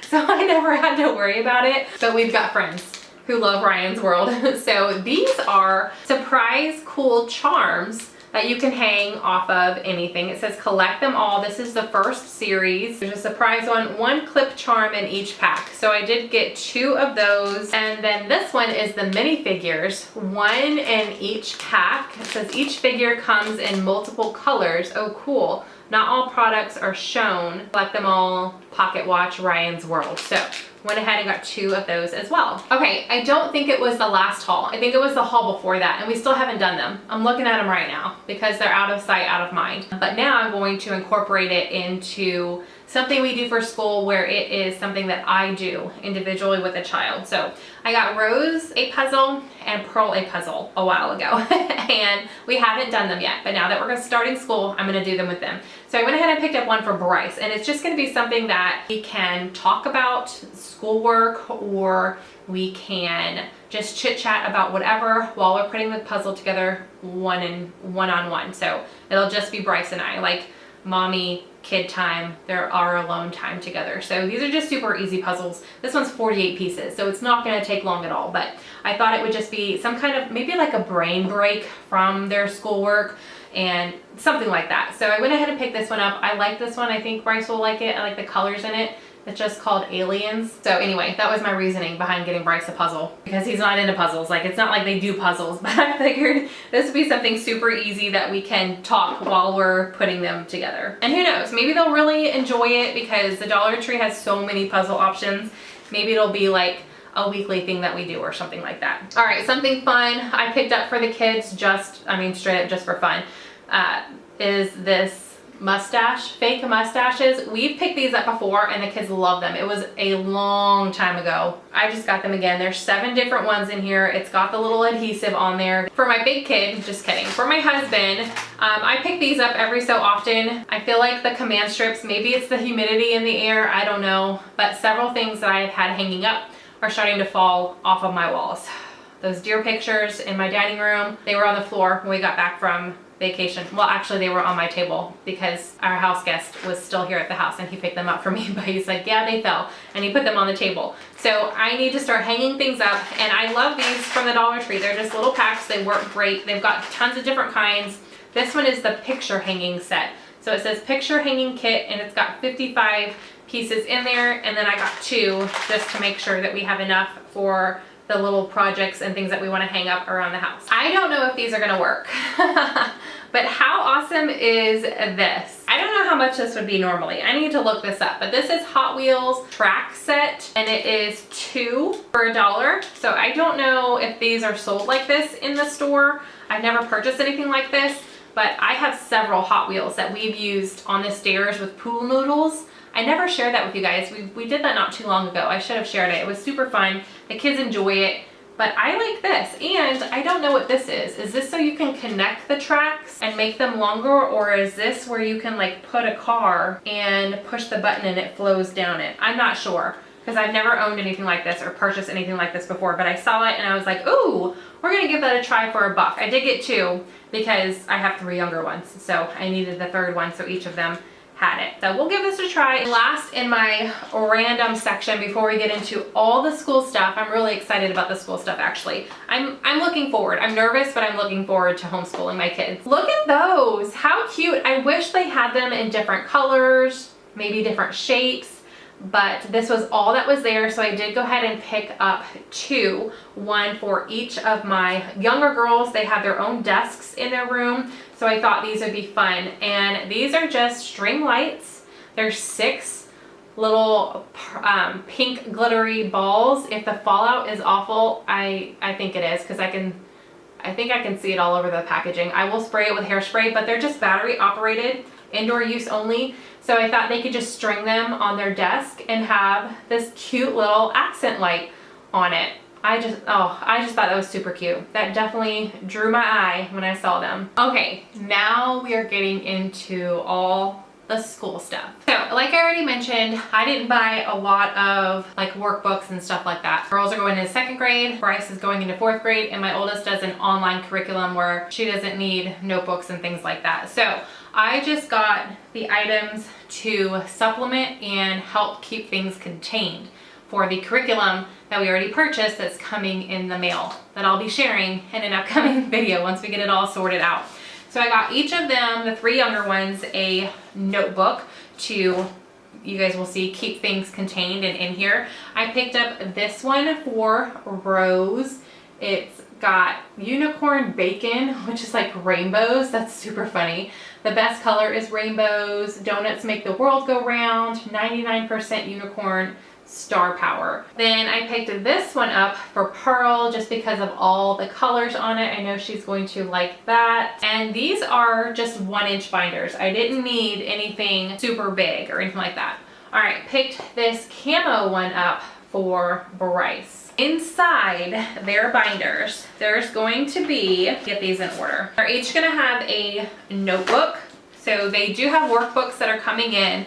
so I never had to worry about it. But we've got friends who love Ryan's World. So these are surprise cool charms that you can hang off of anything. It says collect them all. This is the first series. There's a surprise one clip charm in each pack. So I did get 2 of those. And then this one is the minifigures, 1 in each pack. It says each figure comes in multiple colors. Oh, cool. Not all products are shown. Collect them all, pocket watch, Ryan's World. So went ahead and got 2 of those as well. Okay, I don't think it was the last haul. I think it was the haul before that, and we still haven't done them. I'm looking at them right now because they're out of sight, out of mind. But now I'm going to incorporate it into something we do for school, where it is something that I do individually with a child. So I got Rose a puzzle and Pearl a puzzle a while ago and we haven't done them yet, but now that we're starting school, I'm gonna do them with them. So I went ahead and picked up one for Bryce, and it's just gonna be something that we can talk about schoolwork, or we can just chit chat about whatever while we're putting the puzzle together one-on-one. So it'll just be Bryce and I, like, mommy kid time, our alone time together. So these are just super easy puzzles. This one's 48 pieces, so it's not gonna take long at all, but I thought it would just be some kind of, maybe like a brain break from their schoolwork and something like that. So I went ahead and picked this one up. I like this one. I think Bryce will like it. I like the colors in it. It's just called Aliens. So anyway, that was my reasoning behind getting Bryce a puzzle, because he's not into puzzles. Like, it's not like they do puzzles, but I figured this would be something super easy that we can talk while we're putting them together. And who knows, maybe they'll really enjoy it because the Dollar Tree has so many puzzle options. Maybe it'll be like a weekly thing that we do or something like that. All right, something fun I picked up for the kids, straight up just for fun, is this fake mustaches. We've picked these up before and the kids love them. It was a long time ago. I just got them again. There's 7 different ones in here. It's got the little adhesive on there. For my big kid, just kidding. For my husband, I pick these up every so often. I feel like the command strips, maybe it's the humidity in the air, I don't know, but several things that I've had hanging up are starting to fall off of my walls. Those deer pictures in my dining room, they were on the floor when we got back from vacation. Well, actually they were on my table because our house guest was still here at the house and he picked them up for me, but he's like, yeah, they fell, and he put them on the table. So I need to start hanging things up, and I love these from the Dollar Tree. They're just little packs. They work great. They've got tons of different kinds. This one is the picture hanging set. So it says picture hanging kit, and it's got 55 pieces in there, and then I got 2 just to make sure that we have enough for the little projects and things that we want to hang up around the house. I don't know if these are gonna work, but how awesome is this? I don't know how much this would be normally. I need to look this up, but this is Hot Wheels track set, and it is 2 for $1. So I don't know if these are sold like this in the store. I've never purchased anything like this, but I have several Hot Wheels that we've used on the stairs with pool noodles. I never shared that with you guys. We did that not too long ago. I should have shared it. It was super fun. The kids enjoy it, but I like this. And I don't know what this is. Is this so you can connect the tracks and make them longer? Or is this where you can like put a car and push the button and it flows down it? I'm not sure, because I've never owned anything like this or purchased anything like this before, but I saw it and I was like, ooh, we're gonna give that a try for $1. I did get 2 because I have 3 younger ones. So I needed the 3rd one, so each of them had it. So we'll give this a try. Last in my random section before we get into all the school stuff, I'm really excited about the school stuff actually. I'm looking forward. I'm nervous, but I'm looking forward to homeschooling my kids. Look at those, how cute. I wish they had them in different colors, maybe different shapes, but this was all that was there. So I did go ahead and pick up 2, one for each of my younger girls. They have their own desks in their room, so I thought these would be fun. And these are just string lights. There's 6 little pink glittery balls. If the fallout is awful, I think it is, because I think I can see it all over the packaging. I will spray it with hairspray, but they're just battery operated, indoor use only. So I thought they could just string them on their desk and have this cute little accent light on it. I just thought that was super cute. That definitely drew my eye when I saw them. Okay, now we are getting into all the school stuff. So like I already mentioned, I didn't buy a lot of like workbooks and stuff like that. Girls are going into 2nd grade, Bryce is going into 4th grade, and my oldest does an online curriculum where she doesn't need notebooks and things like that. So I just got the items to supplement and help keep things contained for the curriculum that we already purchased that's coming in the mail that I'll be sharing in an upcoming video once we get it all sorted out. So I got each of them, the 3 younger ones, a notebook to, you guys will see, keep things contained and in here. I picked up this one for Rose. It's got unicorn bacon, which is like rainbows. That's super funny. The best color is rainbows. Donuts make the world go round. 99% unicorn, star power. Then I picked this one up for Pearl just because of all the colors on it. I know she's going to like that. And these are just 1-inch binders. I didn't need anything super big or anything like that. All right, picked this camo one up for Bryce. Inside their binders, there's going to be, get these in order. They're each gonna have a notebook. So they do have workbooks that are coming in,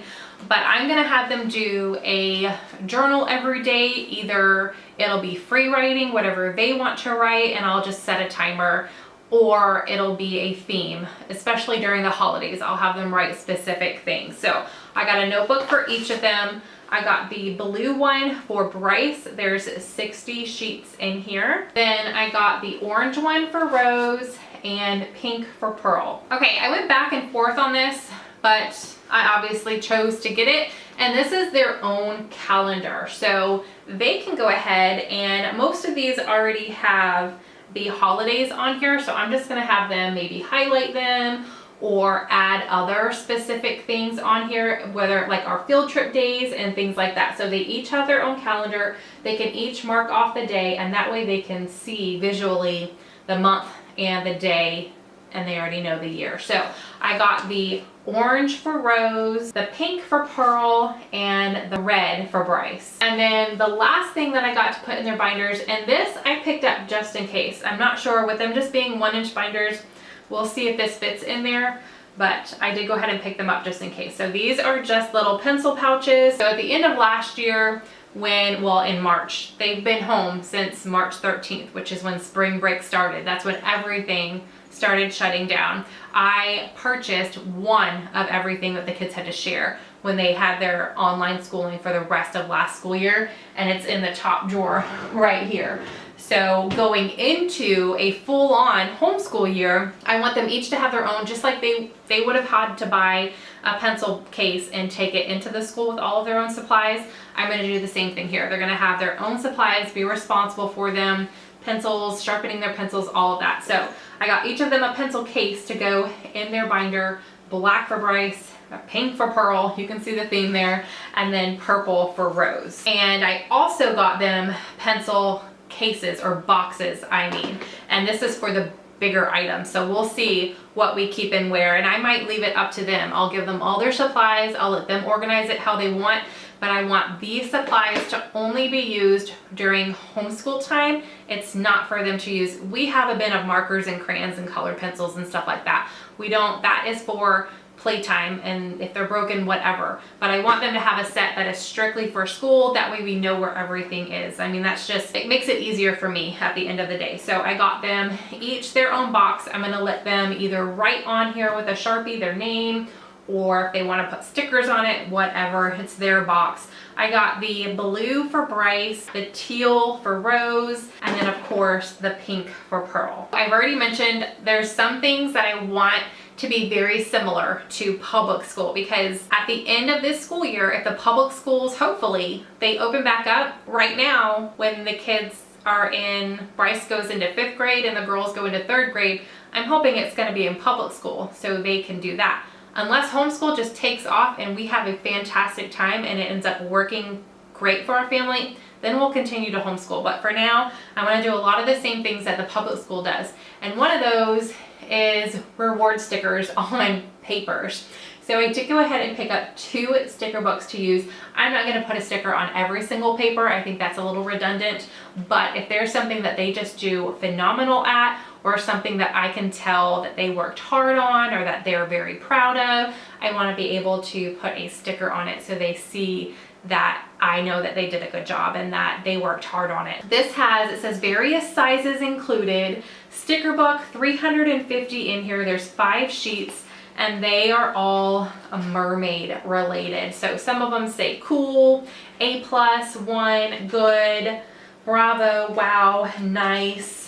but I'm gonna have them do a journal every day. Either it'll be free writing, whatever they want to write, and I'll just set a timer, or it'll be a theme, especially during the holidays. I'll have them write specific things. So I got a notebook for each of them. I got the blue one for Bryce. There's 60 sheets in here. Then I got the orange one for Rose and pink for Pearl. Okay, I went back and forth on this, but I obviously chose to get it. And this is their own calendar. So they can go ahead, and most of these already have the holidays on here. So I'm just gonna have them maybe highlight them or add other specific things on here, whether like our field trip days and things like that. So they each have their own calendar. They can each mark off the day, and that way they can see visually the month and the day, and they already know the year. So I got the orange for Rose, the pink for Pearl, and the red for Bryce. And then the last thing that I got to put in their binders, and this I picked up just in case. I'm not sure, with them just being 1-inch binders, we'll see if this fits in there, but I did go ahead and pick them up just in case. So these are just little pencil pouches. So at the end of last year, in March, they've been home since March 13th, which is when spring break started. That's when everything started shutting down. I purchased one of everything that the kids had to share when they had their online schooling for the rest of last school year, and it's in the top drawer right here. So going into a full-on homeschool year, I want them each to have their own, just like they would have had to buy a pencil case and take it into the school with all of their own supplies. I'm going to do the same thing here. They're going to have their own supplies, be responsible for them, pencils, sharpening their pencils, all of that. So I got each of them a pencil case to go in their binder, black for Bryce, pink for Pearl, you can see the theme there, and then purple for Rose. And I also got them pencil cases, or boxes I mean, and this is for the bigger items. So we'll see what we keep and where, and I might leave it up to them. I'll give them all their supplies, I'll let them organize it how they want, but I want these supplies to only be used during homeschool time. It's not for them to use. We have a bin of markers and crayons and colored pencils and stuff like that. We don't, that is for playtime, and if they're broken, whatever. But I want them to have a set that is strictly for school. That way we know where everything is. I mean, that's just, it makes it easier for me at the end of the day. So I got them each their own box. I'm gonna let them either write on here with a Sharpie their name, or if they want to put stickers on it, whatever, it's their box. I got the blue for Bryce, the teal for Rose, and then of course the pink for Pearl. I've already mentioned there's some things that I want to be very similar to public school, because at the end of this school year, if the public schools, hopefully they open back up, right now when the kids are in, Bryce goes into 5th grade and the girls go into 3rd grade, I'm hoping it's going to be in public school so they can do that. Unless homeschool just takes off and we have a fantastic time and it ends up working great for our family, then we'll continue to homeschool. But for now, I want to do a lot of the same things that the public school does. And one of those is reward stickers on papers. So I did go ahead and pick up 2 sticker books to use. I'm not going to put a sticker on every single paper. I think that's a little redundant. But if there's something that they just do phenomenal at, or something that I can tell that they worked hard on or that they're very proud of, I want to be able to put a sticker on it so they see that I know that they did a good job and that they worked hard on it. This has, it says various sizes included, sticker book, 350 in here. There's 5 sheets and they are all mermaid related. So some of them say cool, A+, 1, good, bravo, wow, nice.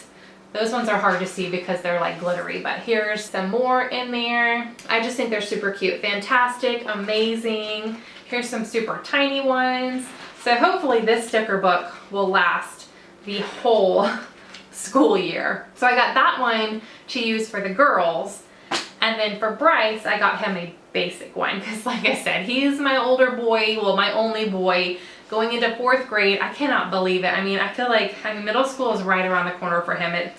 Those ones are hard to see because they're like glittery, but here's some more in there. I just think they're super cute. Fantastic, amazing. Here's some super tiny ones. So hopefully this sticker book will last the whole school year. So I got that one to use for the girls. And then for Bryce, I got him a basic one because like I said, he's my older boy, well, my only boy. Going into 4th grade, I cannot believe it. I mean, I feel like middle school is right around the corner for him.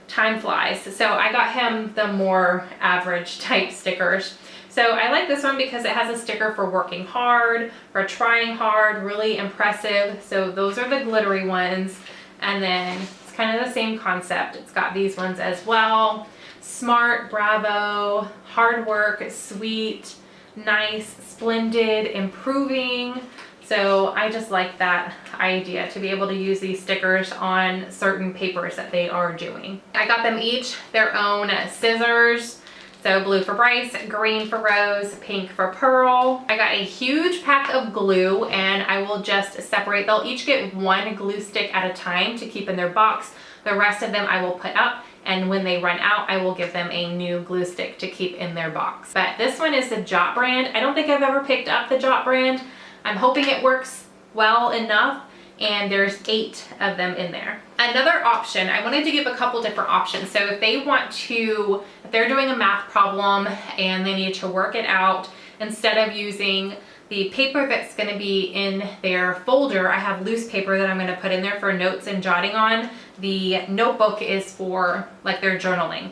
Time flies. So I got him the more average type stickers. So I like this one because it has a sticker for working hard, for trying hard, really impressive. So those are the glittery ones. And then it's kind of the same concept. It's got these ones as well. Smart, bravo, hard work, sweet, nice, splendid, improving, So I just like that idea to be able to use these stickers on certain papers that they are doing. I got them each their own scissors. So blue for Bryce, green for Rose, pink for Pearl. I got a huge pack of glue and I will just separate. They'll each get one glue stick at a time to keep in their box. The rest of them I will put up, and when they run out, I will give them a new glue stick to keep in their box. But this one is the Jot brand. I don't think I've ever picked up the Jot brand. I'm hoping it works well enough, and there's 8 of them in there. Another option, I wanted to give a couple different options. So if they want to, if they're doing a math problem and they need to work it out, instead of using the paper that's going to be in their folder, I have loose paper that I'm going to put in there for notes and jotting on. The notebook is for like their journaling.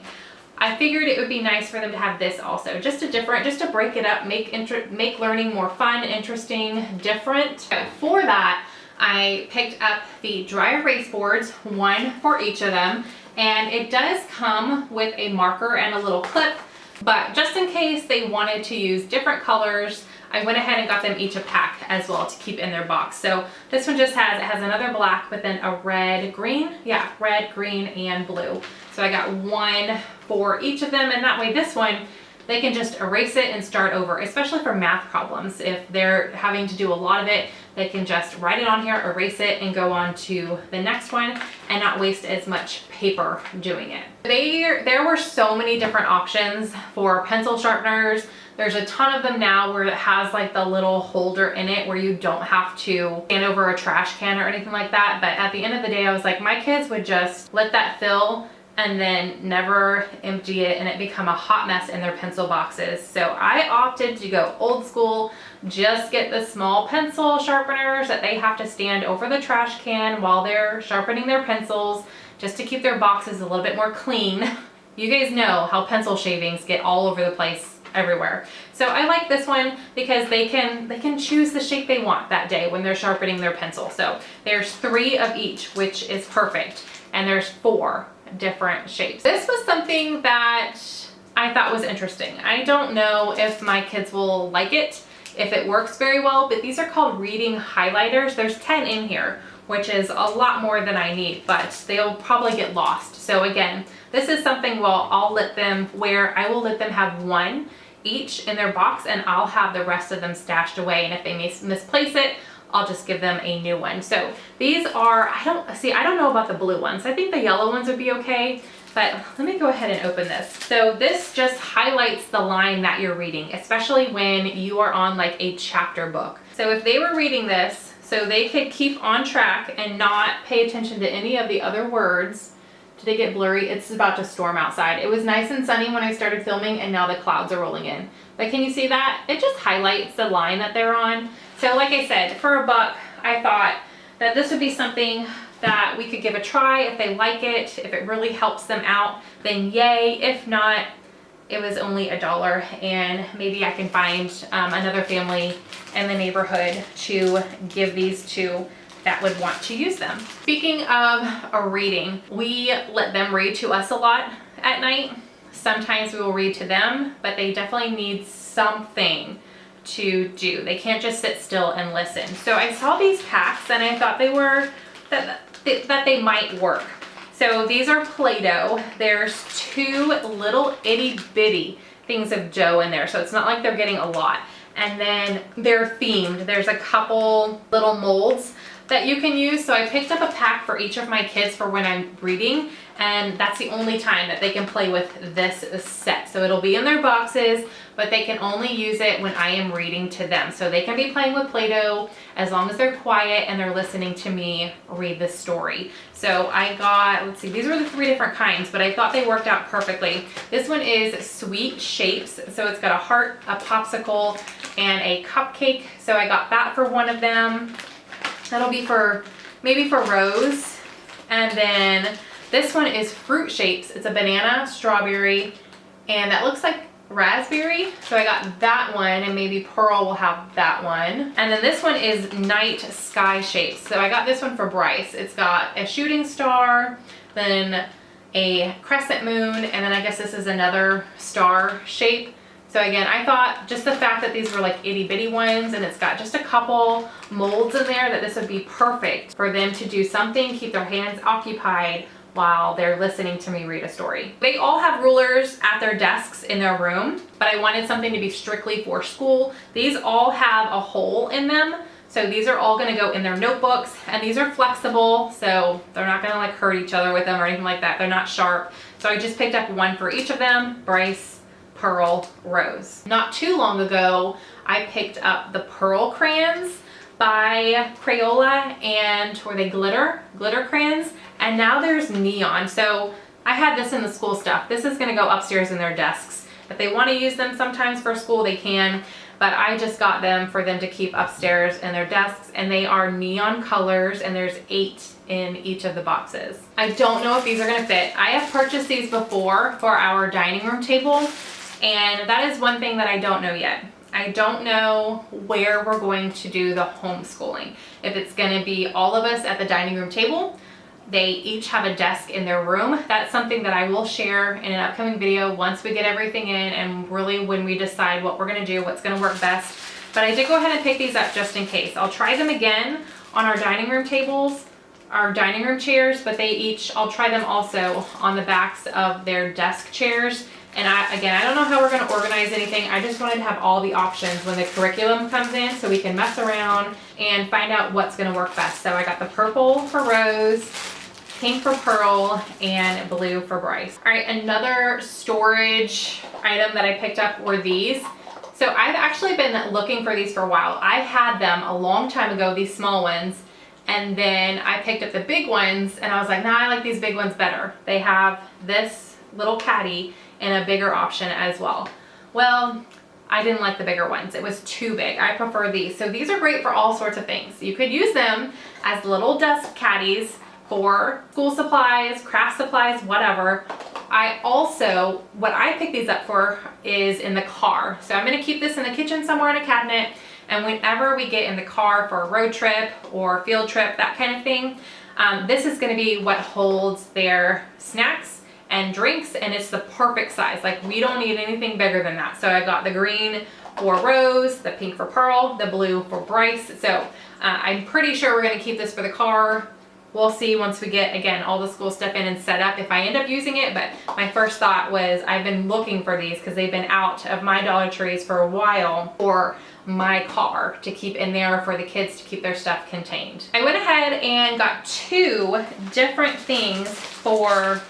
I figured it would be nice for them to have this also, just to break it up, make learning more fun, interesting, different. For that, I picked up the dry erase boards, one for each of them, and it does come with a marker and a little clip, but just in case they wanted to use different colors, I went ahead and got them each a pack as well to keep in their box. So this one just has another black, but then a red, green, yeah, red, green, and blue. So I got one for each of them, and that way this one, they can just erase it and start over, especially for math problems. If they're having to do a lot of it, they can just write it on here, erase it, and go on to the next one and not waste as much paper doing it. There were so many different options for pencil sharpeners. There's a ton of them now where it has like the little holder in it where you don't have to stand over a trash can or anything like that. But at the end of the day, I was like, my kids would just let that fill and then never empty it and it become a hot mess in their pencil boxes. So I opted to go old school, just get the small pencil sharpeners that they have to stand over the trash can while they're sharpening their pencils, just to keep their boxes a little bit more clean. You guys know how pencil shavings get all over the place everywhere. So I like this one because they can choose the shape they want that day when they're sharpening their pencil. So there's 3 of each, which is perfect. And there's 4 different shapes. This was something that I thought was interesting. I don't know if my kids will like it, if it works very well, but these are called reading highlighters. There's 10 in here, which is a lot more than I need, but they'll probably get lost. So again, this is something I will let them have 1 each in their box, and I'll have the rest of them stashed away, and if they misplace it, I'll just give them a new one. So these are, I don't know about the blue ones. I think the yellow ones would be okay, but let me go ahead and open this. So this just highlights the line that you're reading, especially when you are on like a chapter book. So if they were reading this, so they could keep on track and not pay attention to any of the other words. Did it get blurry? It's about to storm outside. It was nice and sunny when I started filming, and now the clouds are rolling in. But can you see that? It just highlights the line that they're on. So like I said, for $1, I thought that this would be something that we could give a try. If they like it, if it really helps them out, then yay. If not, it was only $1, and maybe I can find another family in the neighborhood to give these to that would want to use them. Speaking of reading, we let them read to us a lot at night. Sometimes we will read to them, but they definitely need something to do. They can't just sit still and listen. So I saw these packs and I thought that they might work. So these are Play-Doh. There's 2 little itty bitty things of dough in there, so it's not like they're getting a lot. And then they're themed. There's a couple little molds that you can use. So I picked up a pack for each of my kids for when I'm reading, and that's the only time that they can play with this set. So it'll be in their boxes, but they can only use it when I am reading to them. So they can be playing with Play-Doh as long as they're quiet and they're listening to me read the story. So I got, let's see, these were the 3 different kinds, but I thought they worked out perfectly. This one is Sweet Shapes. So it's got a heart, a popsicle, and a cupcake. So I got that for one of them. That'll be maybe for Rose. And then this one is Fruit Shapes. It's a banana, strawberry, and that looks like raspberry. So I got that one, and maybe Pearl will have that one. And then this one is Night Sky Shapes. So I got this one for Bryce. It's got a shooting star, then a crescent moon, and then I guess this is another star shape. So again, I thought just the fact that these were like itty bitty ones and it's got just a couple molds in there, that this would be perfect for them to do something, keep their hands occupied while they're listening to me read a story. They all have rulers at their desks in their room, but I wanted something to be strictly for school. These all have a hole in them. So these are all gonna go in their notebooks, and these are flexible, so they're not gonna like hurt each other with them or anything like that. They're not sharp. So I just picked up one for each of them: Bryce, Pearl, Rose. Not too long ago, I picked up the Pearl crayons by Crayola, and were they glitter crayons, and now there's neon. So I had this in the school stuff. This is gonna go upstairs in their desks. If they wanna use them sometimes for school, they can, but I just got them for them to keep upstairs in their desks, and they are neon colors, and there's 8 in each of the boxes. I don't know if these are gonna fit. I have purchased these before for our dining room table, and that is one thing that I don't know yet. I don't know where we're going to do the homeschooling. If it's gonna be all of us at the dining room table, they each have a desk in their room. That's something that I will share in an upcoming video once we get everything in, and really when we decide what we're gonna do, what's gonna work best. But I did go ahead and pick these up just in case. I'll try them again on our dining room tables, our dining room chairs, but I'll try them also on the backs of their desk chairs. And I don't know how we're gonna organize anything. I just wanted to have all the options when the curriculum comes in, so we can mess around and find out what's gonna work best. So I got the purple for Rose, pink for Pearl, and blue for Bryce. All right, another storage item that I picked up were these. So I've actually been looking for these for a while. I had them a long time ago, these small ones, and then I picked up the big ones, and I was like, nah, I like these big ones better. They have this little caddy and a bigger option as well. Well, I didn't like the bigger ones. It was too big. I prefer these. So these are great for all sorts of things. You could use them as little desk caddies for school supplies, craft supplies, whatever. What I picked these up for is in the car. So I'm gonna keep this in the kitchen somewhere in a cabinet, and whenever we get in the car for a road trip or field trip, that kind of thing, this is gonna be what holds their snacks and drinks, and it's the perfect size. Like, we don't need anything bigger than that. So I got the green for Rose, the pink for Pearl, the blue for Bryce. So I'm pretty sure we're gonna keep this for the car. We'll see once we get, again, all the school stuff in and set up if I end up using it. But my first thought was, I've been looking for these because they've been out of my Dollar Trees for a while for my car to keep in there for the kids to keep their stuff contained. I went ahead and got 2 different things for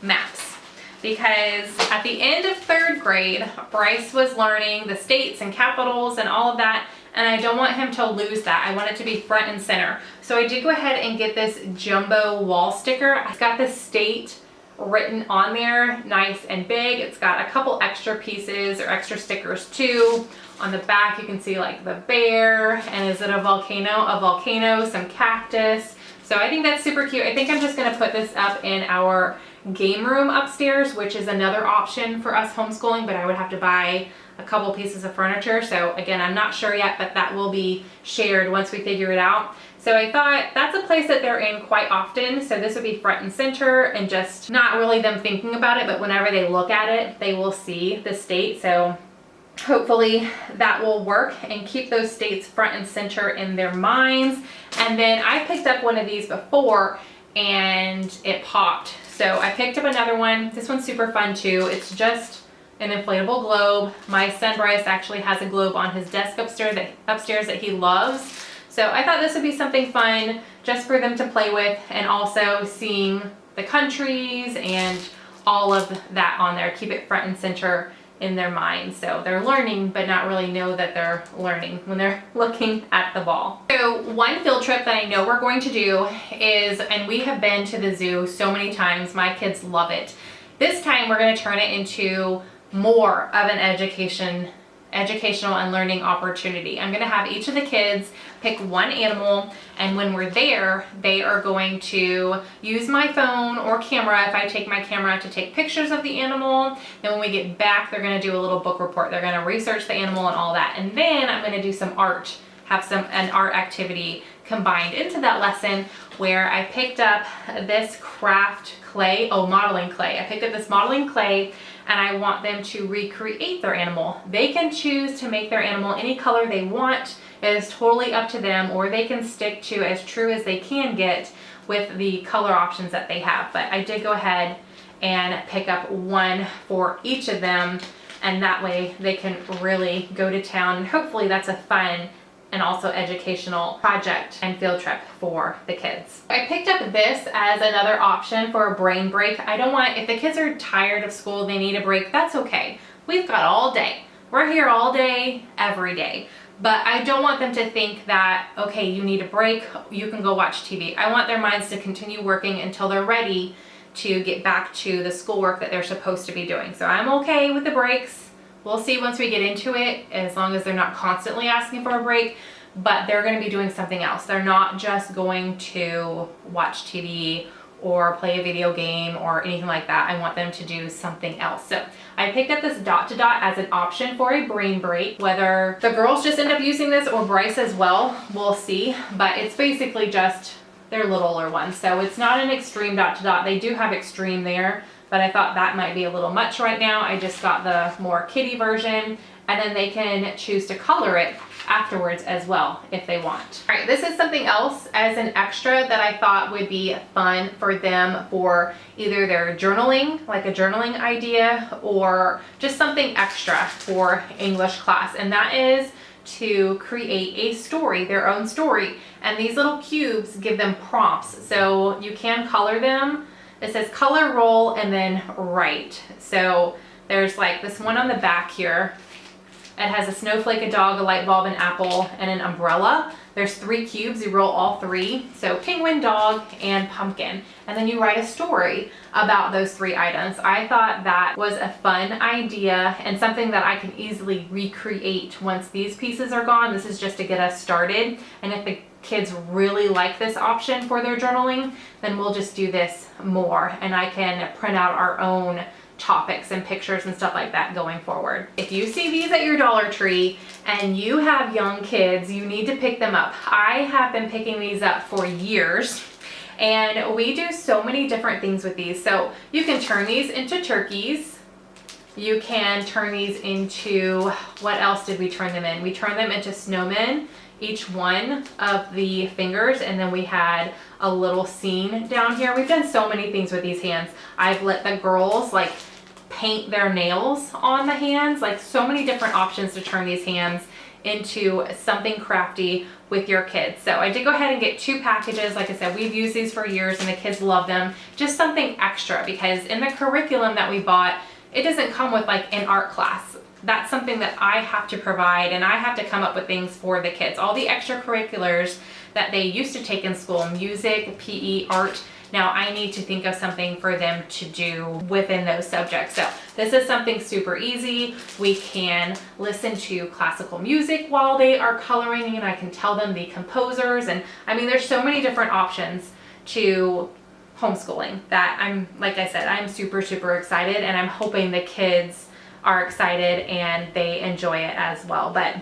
maps, because at the end of 3rd grade, Bryce was learning the states and capitals and all of that, and I don't want him to lose that. I want it to be front and center. So I did go ahead and get this jumbo wall sticker. It's got the state written on there, nice and big. It's got a couple extra pieces or extra stickers too. On the back you can see like the bear, and is it a volcano? A volcano, some cactus. So I think that's super cute. I think I'm just gonna put this up in our game room upstairs, which is another option for us homeschooling, but I would have to buy a couple pieces of furniture. So again, I'm not sure yet, but that will be shared once we figure it out. So I thought that's a place that they're in quite often. So this would be front and center, and just not really them thinking about it, but whenever they look at it, they will see the state. So hopefully that will work and keep those states front and center in their minds. And then I picked up one of these before and it popped. So I picked up another one. This one's super fun too. It's just an inflatable globe. My son Bryce actually has a globe on his desk upstairs that he loves. So I thought this would be something fun just for them to play with, and also seeing the countries and all of that on there. Keep it front and center in their minds, so they're learning but not really know that they're learning when they're looking at the ball. So one field trip that I know we're going to do is, and we have been to the zoo so many times, my kids love it. This time we're going to turn it into more of an educational and learning opportunity. I'm going to have each of the kids pick one animal, and when we're there, they are going to use my phone or camera, if I take my camera, to take pictures of the animal. Then when we get back, they're going to do a little book report. They're going to research the animal and all that. And then I'm going to do some art, have an art activity combined into that lesson where I picked up this craft clay, modeling clay. I picked up this modeling clay and I want them to recreate their animal. They can choose to make their animal any color they want. It is totally up to them, or they can stick to as true as they can get with the color options that they have. But I did go ahead and pick up one for each of them, and that way they can really go to town, and hopefully that's a fun and also educational project and field trip for the kids. I picked up this as another option for a brain break. I don't want, if the kids are tired of school, they need a break, that's okay. We've got all day. We're here all day, every day. But I don't want them to think that, okay, you need a break, you can go watch TV. I want their minds to continue working until they're ready to get back to the schoolwork that they're supposed to be doing. So I'm okay with the breaks. We'll see once we get into it, as long as they're not constantly asking for a break, but they're gonna be doing something else. They're not just going to watch TV or play a video game or anything like that. I want them to do something else. So I picked up this dot to dot as an option for a brain break. Whether the girls just end up using this or Bryce as well, we'll see. But it's basically just their littler ones. So it's not an extreme dot to dot. They do have extreme there, but I thought that might be a little much right now. I just got the more kiddie version, and then they can choose to color it afterwards as well if they want. All right, this is something else as an extra that I thought would be fun for them for either their journaling, like a journaling idea, or just something extra for English class, and that is to create a story, their own story. And these little cubes give them prompts, so you can color them. It says color, roll, and then write. So there's like this one on the back here. It has a snowflake, a dog, a light bulb, an apple, and an umbrella. There's 3 cubes, you roll all 3. So penguin, dog, and pumpkin. And then you write a story about those 3 items. I thought that was a fun idea and something that I can easily recreate once these pieces are gone. This is just to get us started. And if the kids really like this option for their journaling, then we'll just do this more. And I can print out our own topics and pictures and stuff like that going forward. If you see these at your Dollar Tree and you have young kids, you need to pick them up. I have been picking these up for years, and we do so many different things with these. So you can turn these into turkeys. You can turn these into, what else did we turn them in? We turned them into snowmen, each one of the fingers, and then we had a little scene down here. We've done so many things with these hands. I've let the girls like paint their nails on the hands, like so many different options to turn these hands into something crafty with your kids. So I did go ahead and get 2 packages. Like I said, we've used these for years and the kids love them. Just something extra, because in the curriculum that we bought, it doesn't come with like an art class. That's something that I have to provide, and I have to come up with things for the kids. All the extracurriculars that they used to take in school, music, PE, art, now I need to think of something for them to do within those subjects. So this is something super easy. We can listen to classical music while they are coloring, and I can tell them the composers. And I mean, there's so many different options to homeschooling that like I said, I'm super, super excited, and I'm hoping the kids are excited and they enjoy it as well. But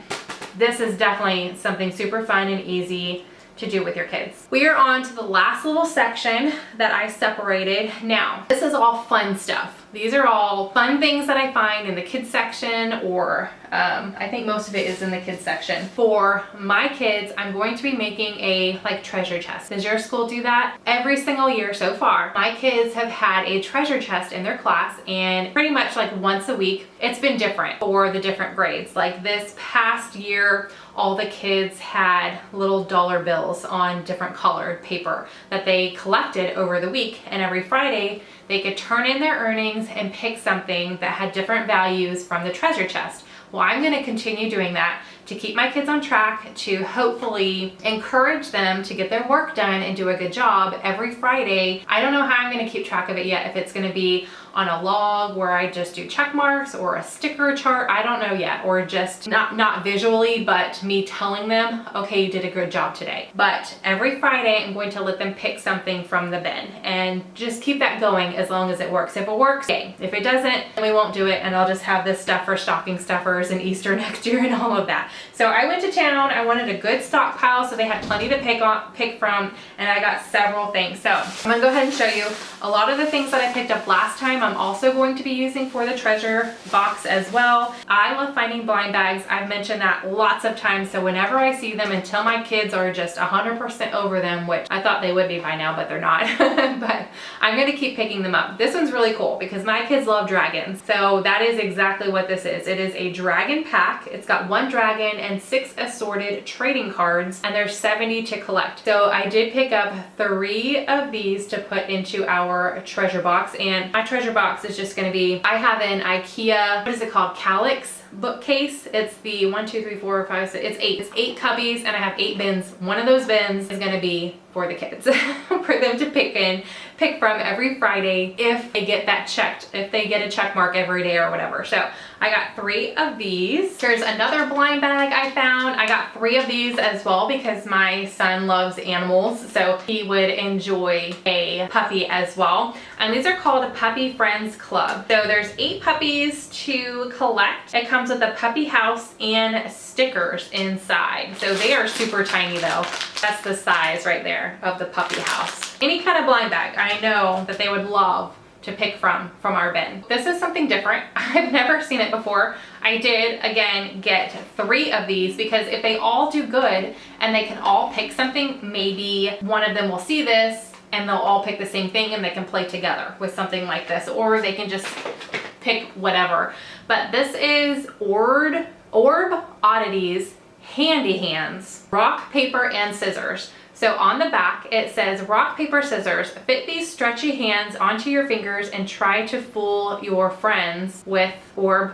this is definitely something super fun and easy to do with your kids. We are on to the last little section that I separated. Now, this is all fun stuff. These are all fun things that I find in the kids section, or I think most of it is in the kids section. For my kids, I'm going to be making a like treasure chest. Does your school do that? Every single year so far, my kids have had a treasure chest in their class, and pretty much like once a week, it's been different for the different grades. Like this past year, all the kids had little dollar bills on different colored paper that they collected over the week, and every Friday they could turn in their earnings and pick something that had different values from the treasure chest. Well, I'm going to continue doing that to keep my kids on track, to hopefully encourage them to get their work done and do a good job every Friday. I don't know how I'm going to keep track of it yet, if it's going to be on a log where I just do check marks or a sticker chart. I don't know yet, or just not visually, but me telling them, okay, you did a good job today. But every Friday I'm going to let them pick something from the bin and just keep that going as long as it works. If it works, yay. If it doesn't, then we won't do it, and I'll just have this stuff for stocking stuffers and Easter next year and all of that. So I went to town. I wanted a good stockpile so they had plenty to pick from, and I got several things. So I'm gonna go ahead and show you a lot of the things that I picked up last time. I'm also going to be using for the treasure box as well. I love finding blind bags. I've mentioned that lots of times. So whenever I see them, until my kids are just 100% over them, which I thought they would be by now, but they're not. But I'm gonna keep picking them up. This one's really cool because my kids love dragons. So that is exactly what this is. It is a dragon pack. It's got 1 dragon and 6 assorted trading cards, and there's 70 to collect. So I did pick up 3 of these to put into our treasure box, and my treasure box is just gonna be, I have an IKEA, what is it called, Calyx bookcase. It's the 1, 2, 3, 4, 5, 6, it's 8. It's 8 cubbies, and I have 8 bins. One of those bins is gonna be for the kids, for them to pick from every Friday if they get that checked, if they get a check mark every day or whatever. So I got 3 of these. There's another blind bag I found. I got 3 of these as well because my son loves animals, so he would enjoy a puppy as well. And these are called Puppy Friends Club. So there's 8 puppies to collect. It comes with a puppy house and stickers inside. So they are super tiny though. That's the size right there of the puppy house. Any kind of blind bag, I know that they would love to pick from our bin. This is something different. I've never seen it before. I did, again, get 3 of these because if they all do good and they can all pick something, maybe one of them will see this and they'll all pick the same thing and they can play together with something like this, or they can just pick whatever. But this is Orb Oddities Handy Hands, rock, paper, and scissors. So on the back, it says, rock, paper, scissors. Fit these stretchy hands onto your fingers and try to fool your friends with Orb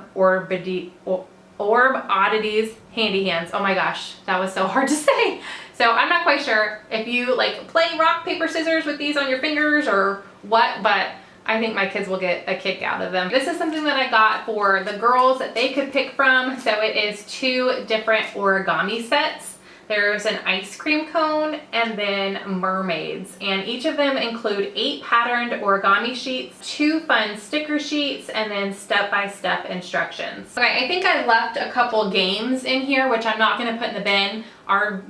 Oddities Handy Hands. Oh my gosh, that was so hard to say. So I'm not quite sure if you like play rock, paper, scissors with these on your fingers or what, but I think my kids will get a kick out of them. This is something that I got for the girls that they could pick from. So it is 2 different origami sets. There's an ice cream cone and then mermaids, and each of them include 8 patterned origami sheets, 2 fun sticker sheets, and then step-by-step instructions. Okay, I think I left a couple games in here, which I'm not gonna put in the bin.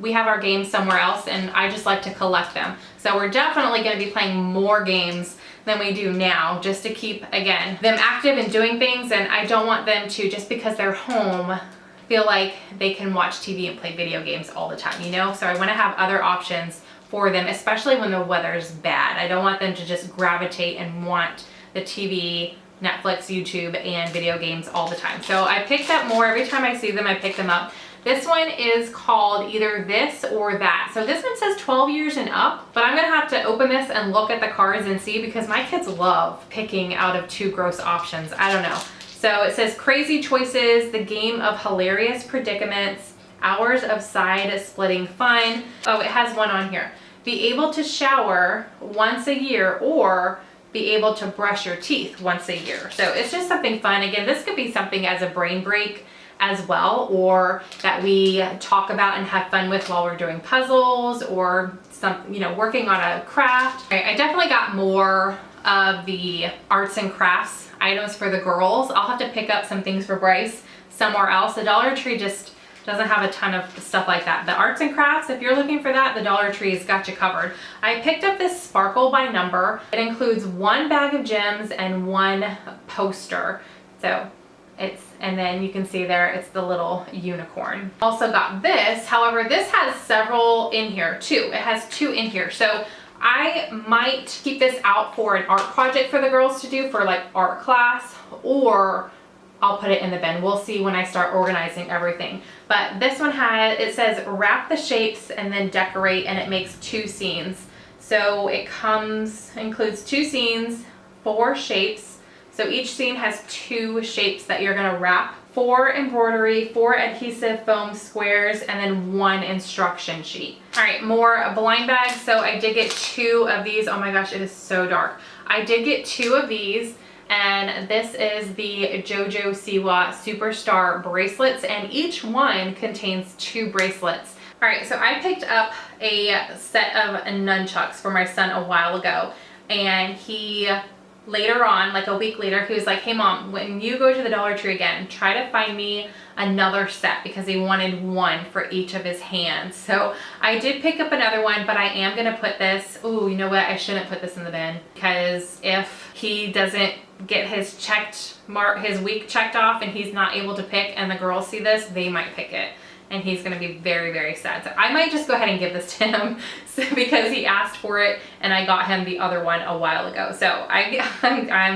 We have our games somewhere else, and I just like to collect them. So we're definitely gonna be playing more games than we do now, just to keep, again, them active and doing things, and I don't want them to, just because they're home, feel like they can watch TV and play video games all the time, you know? So I want to have other options for them, especially when the weather's bad. I don't want them to just gravitate and want the TV, Netflix, YouTube, and video games all the time. So I picked up more. Every time I see them, I pick them up. This one is called either this or that. So this one says 12 years and up, but I'm gonna have to open this and look at the cards and see, because my kids love picking out of 2 gross options. I don't know. So it says crazy choices, the game of hilarious predicaments, hours of side splitting fun. Oh, it has one on here. Be able to shower once a year or be able to brush your teeth once a year. So it's just something fun. Again, this could be something as a brain break as well, or that we talk about and have fun with while we're doing puzzles or some, you know, working on a craft. All right, I definitely got more of the arts and crafts items for the girls. I'll have to pick up some things for Bryce somewhere else. The Dollar Tree just doesn't have a ton of stuff like that. The arts and crafts, if you're looking for that, the Dollar Tree's got you covered. I picked up this Sparkle by Number. It includes 1 bag of gems and 1 poster. So and then you can see there, it's the little unicorn. Also got this, however, this has several in here too. It has 2 in here. So I might keep this out for an art project for the girls to do for like art class, or I'll put it in the bin. We'll see when I start organizing everything. But this one it says wrap the shapes and then decorate, and it makes 2 scenes. So it includes 2 scenes, 4 shapes. So each scene has 2 shapes that you're gonna wrap, 4 embroidery, 4 adhesive foam squares, and then 1 instruction sheet. All right, more blind bags. So I did get 2 of these. Oh my gosh, it is so dark. I did get 2 of these, and this is the JoJo Siwa Superstar bracelets, and each one contains 2 bracelets. All right, so I picked up a set of nunchucks for my son a while ago, and he later on, like a week later, he was like, hey mom, when you go to the Dollar Tree again, try to find me another set, because he wanted one for each of his hands. So I did pick up another one, but I am gonna put this, ooh, you know what, I shouldn't put this in the bin, because if he doesn't get his week checked off and he's not able to pick and the girls see this, they might pick it. And he's going to be very, very sad. So I might just go ahead and give this to him because he asked for it and I got him the other one a while ago. So I'm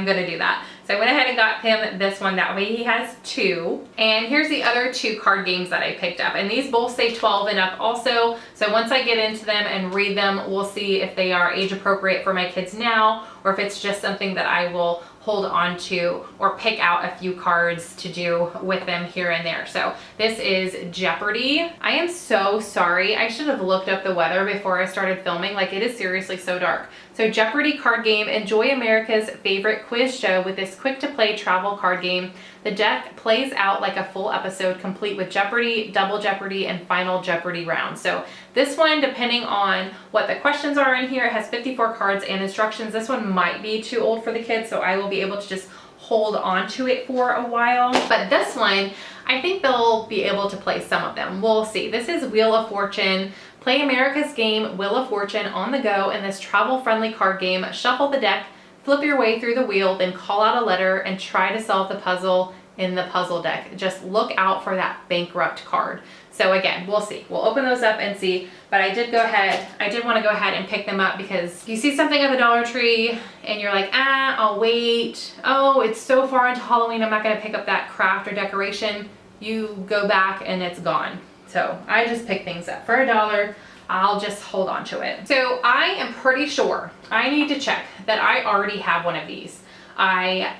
going to do that. So I went ahead and got him this one. That way he has two. And here's the other two card games that I picked up. And these both say 12 and up also. So once I get into them and read them, we'll see if they are age appropriate for my kids now, or if it's just something that I will hold on to or pick out a few cards to do with them here and there. So this is Jeopardy. I am so sorry. I should have looked up the weather before I started filming. Like, it is seriously so dark. So Jeopardy card game. Enjoy America's favorite quiz show with this quick to play travel card game. The deck plays out like a full episode, complete with Jeopardy, Double Jeopardy, and Final Jeopardy rounds. So this one, depending on what the questions are in here, it has 54 cards and instructions. This one might be too old for the kids, so I will be able to just hold on to it for a while. But this one, I think they'll be able to play some of them. We'll see. This is Wheel of Fortune. Play America's game, Wheel of Fortune, on the go in this travel-friendly card game. Shuffle the deck, flip your way through the wheel, then call out a letter and try to solve the puzzle in the puzzle deck. Just look out for that bankrupt card. So again, we'll see. We'll open those up and see. But I did want to go ahead and pick them up, because if you see something at the Dollar Tree and you're like, I'll wait. Oh, it's so far into Halloween, I'm not going to pick up that craft or decoration. You go back and it's gone. So I just pick things up for $1. I'll just hold on to it. So I am pretty sure I need to check that I already have one of these. I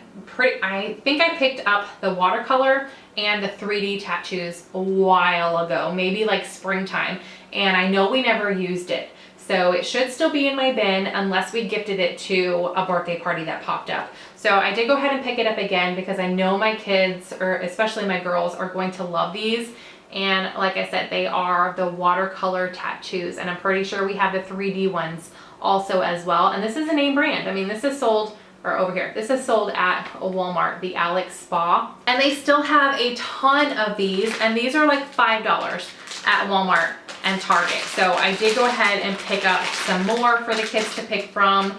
think I picked up the watercolor and the 3D tattoos a while ago, maybe like springtime, and I know we never used it. So it should still be in my bin unless we gifted it to a birthday party that popped up. So I did go ahead and pick it up again because I know my kids, or especially my girls, are going to love these. And like I said, they are the watercolor tattoos, and I'm pretty sure we have the 3D ones also as well. And this is a name brand. I mean, this is sold, or over here, this is sold at Walmart, the Alex Spa. And they still have a ton of these, and these are like $5 at Walmart and Target. So I did go ahead and pick up some more for the kids to pick from.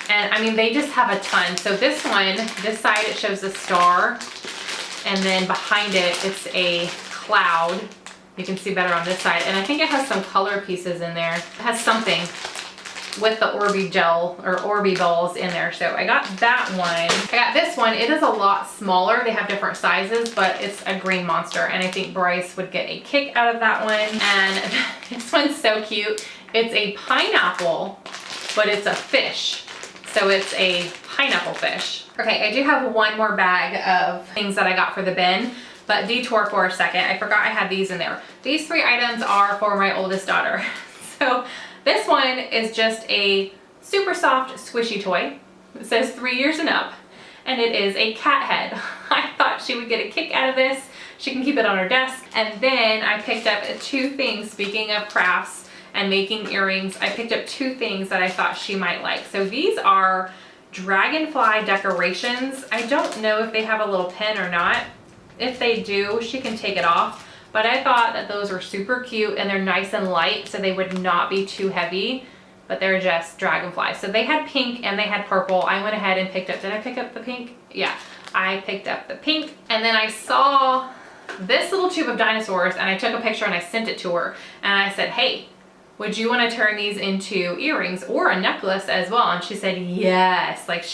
And I mean, they just have a ton. So this one, this side, it shows a star, and then behind it, it's a cloud. You can see better on this side. And I think it has some color pieces in there. It has something with the Orby gel or Orby balls in there. So I got that one. I got this one. It is a lot smaller. They have different sizes, but it's a green monster. And I think Bryce would get a kick out of that one. And this one's so cute. It's a pineapple, but it's a fish. So it's a pineapple fish. Okay, I do have one more bag of things that I got for the bin, but detour for a second. I forgot I had these in there. These 3 items are for my oldest daughter. So this one is just a super soft squishy toy. It says 3 years and up, and it is a cat head. I thought she would get a kick out of this. She can keep it on her desk. And then I picked up 2 things, speaking of crafts and making earrings, I picked up 2 things that I thought she might like. So these are dragonfly decorations. I don't know if they have a little pin or not. If they do, she can take it off. But I thought that those were super cute, and they're nice and light, so they would not be too heavy, but they're just dragonflies. So they had pink and they had purple. I went ahead and picked up, did I pick up the pink? Yeah, I picked up the pink. And then I saw this little tube of dinosaurs, and I took a picture and I sent it to her. And I said, hey, would you want to turn these into earrings or a necklace as well? And she said, yes. Like,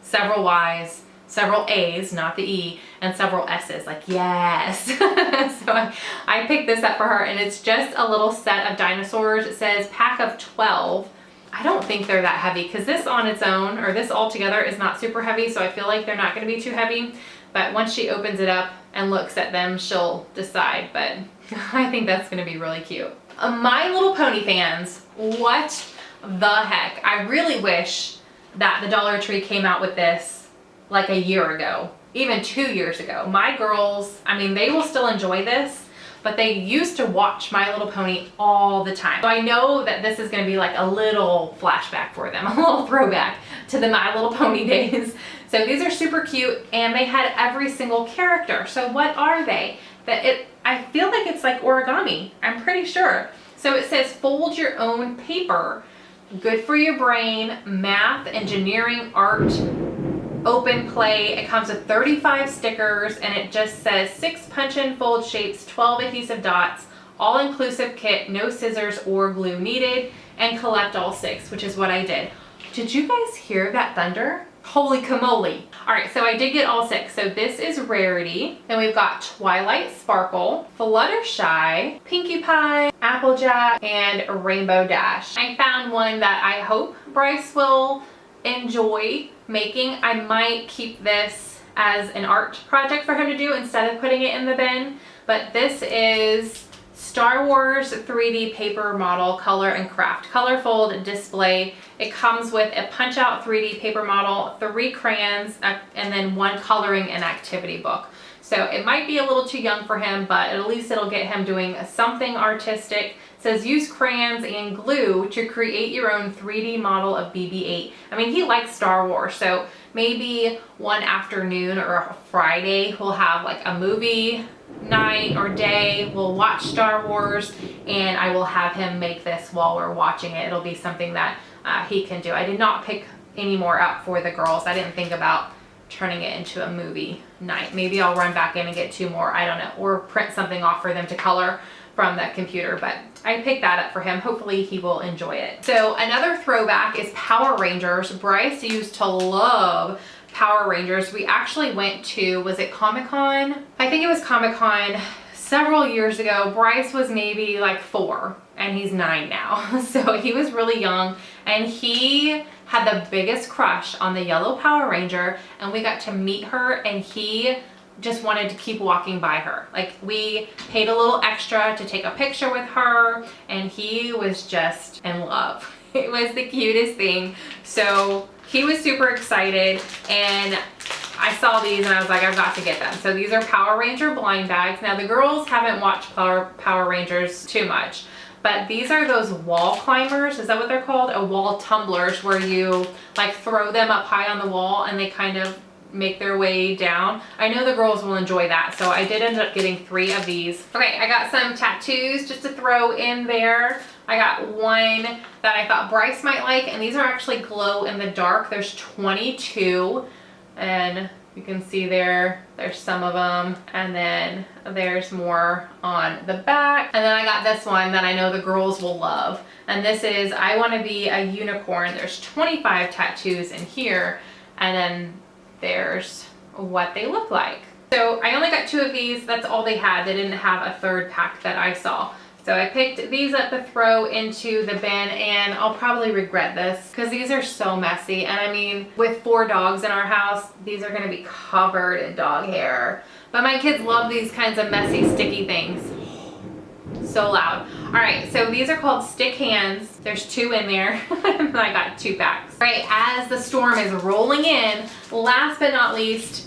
several Y's, several A's, not the E, and several S's, like, yes. So I picked this up for her, and it's just a little set of dinosaurs. It says pack of 12. I don't think they're that heavy, because this on its own, or this all together, is not super heavy, so I feel like they're not going to be too heavy. But once she opens it up and looks at them, she'll decide. But I think that's going to be really cute. My Little Pony fans, what the heck? I really wish that the Dollar Tree came out with this like a year ago, even 2 years ago. My girls, I mean, they will still enjoy this, but they used to watch My Little Pony all the time. So I know that this is going to be like a little flashback for them, a little throwback to the My Little Pony days. So these are super cute, and they had every single character. So what are they? I feel like it's like origami, I'm pretty sure. So it says fold your own paper, good for your brain, math, engineering, art, open play. It comes with 35 stickers, and it just says 6 punch and fold shapes, 12 adhesive dots, all-inclusive kit, no scissors or glue needed, and collect all 6, which is what I did. Did you guys hear that thunder? Holy camole. All right, so I did get all 6. So this is Rarity. Then we've got Twilight Sparkle, Fluttershy, Pinkie Pie, Applejack, and Rainbow Dash. I found one that I hope Bryce will enjoy making. I might keep this as an art project for him to do instead of putting it in the bin. But this is Star Wars 3D paper model, color and craft, color fold display. It comes with a punch out 3D paper model, 3 crayons, and then 1 coloring and activity book. So it might be a little too young for him, but at least it'll get him doing something artistic. It says use crayons and glue to create your own 3D model of BB-8. I mean, he likes Star Wars, so maybe one afternoon or a Friday we'll have like a movie night or day. We'll watch Star Wars, and I will have him make this while we're watching it. It'll be something that he can do. I did not pick any more up for the girls. I didn't think about turning it into a movie night. Maybe I'll run back in and get 2 more, I don't know, or print something off for them to color from that computer, but I picked that up for him. Hopefully he will enjoy it. So another throwback is Power Rangers. Bryce used to love Power Rangers. We actually went to, was it Comic-Con? I think it was Comic-Con several years ago. Bryce was maybe like 4 and he's 9 now. So he was really young, and he had the biggest crush on the yellow Power Ranger, and we got to meet her, and he just wanted to keep walking by her. Like, we paid a little extra to take a picture with her, and he was just in love. It was the cutest thing. So he was super excited, and I saw these and I was like, I've got to get them. So these are Power Ranger blind bags. Now the girls haven't watched Power Rangers too much, but these are those wall climbers. Is that what they're called? Wall tumblers, where you like throw them up high on the wall and they kind of make their way down. I know the girls will enjoy that, so I did end up getting 3 of these. Okay, I got some tattoos just to throw in there. I got one that I thought Bryce might like, and these are actually glow in the dark. There's 22, and you can see there's some of them, and then there's more on the back. And then I got this one that I know the girls will love, and this is I Want to Be a Unicorn. There's 25 tattoos in here, and then there's what they look like. So I only got 2 of these. That's all they had. They didn't have a 3rd pack that I saw. So I picked these up to throw into the bin, and I'll probably regret this because these are so messy. And I mean, with 4 dogs in our house, these are gonna be covered in dog hair. But my kids love these kinds of messy, sticky things. So loud. All right, so these are called stick hands. There's 2 in there. And I got 2 packs. All right, as the storm is rolling in, last but not least,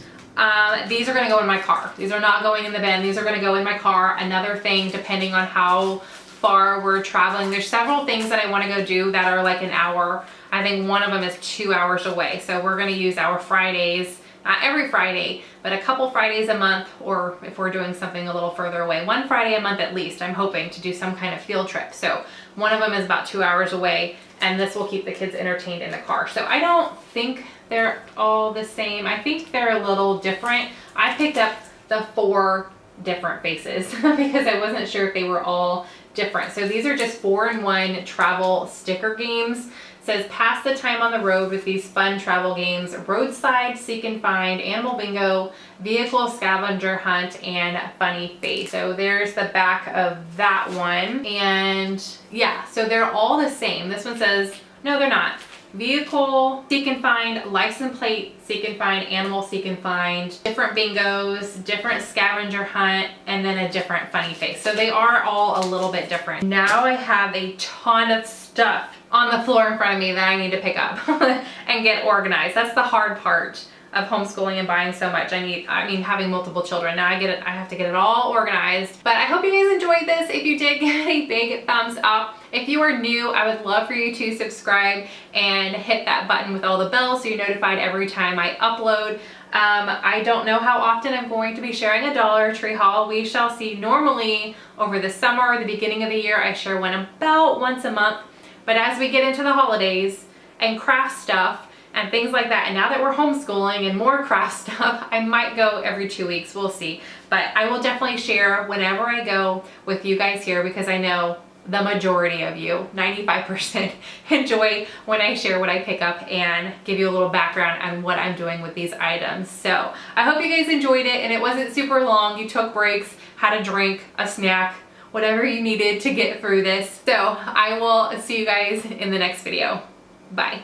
these are gonna go in my car. These are not going in the bin. These are gonna go in my car. Another thing, depending on how far we're traveling, there's several things that I wanna go do that are like an hour. I think one of them is 2 hours away. So we're gonna use our Fridays, not every Friday, but a couple Fridays a month, or if we're doing something a little further away, 1 Friday a month at least, I'm hoping to do some kind of field trip. So one of them is about 2 hours away, and this will keep the kids entertained in the car. So I don't think they're all the same. I think they're a little different. I picked up the 4 different faces because I wasn't sure if they were all different. So these are just 4-in-1 travel sticker games. It says pass the time on the road with these fun travel games: roadside, seek and find, animal bingo, vehicle scavenger hunt, and funny face. So there's the back of that one. And yeah, so they're all the same. This one says, no, they're not. Vehicle, seek and find, license plate, seek and find, animal, seek and find, different bingos, different scavenger hunt, and then a different funny face. So they are all a little bit different. Now I have a ton of stuff on the floor in front of me that I need to pick up and get organized. That's the hard part of homeschooling and buying so much. I mean, having multiple children. Now I have to get it all organized. But I hope you guys enjoyed this. If you did, give it a big thumbs up. If you are new, I would love for you to subscribe and hit that button with all the bells so you're notified every time I upload. I don't know how often I'm going to be sharing a Dollar Tree haul. We shall see. Normally over the summer or the beginning of the year, I share one about once a month. But as we get into the holidays and craft stuff and things like that, and now that we're homeschooling and more craft stuff, I might go every 2 weeks. We'll see. But I will definitely share whenever I go with you guys here, because I know the majority of you, 95%, enjoy when I share what I pick up and give you a little background on what I'm doing with these items. So I hope you guys enjoyed it and it wasn't super long. You took breaks, had a drink, a snack, whatever you needed to get through this. So I will see you guys in the next video. Bye.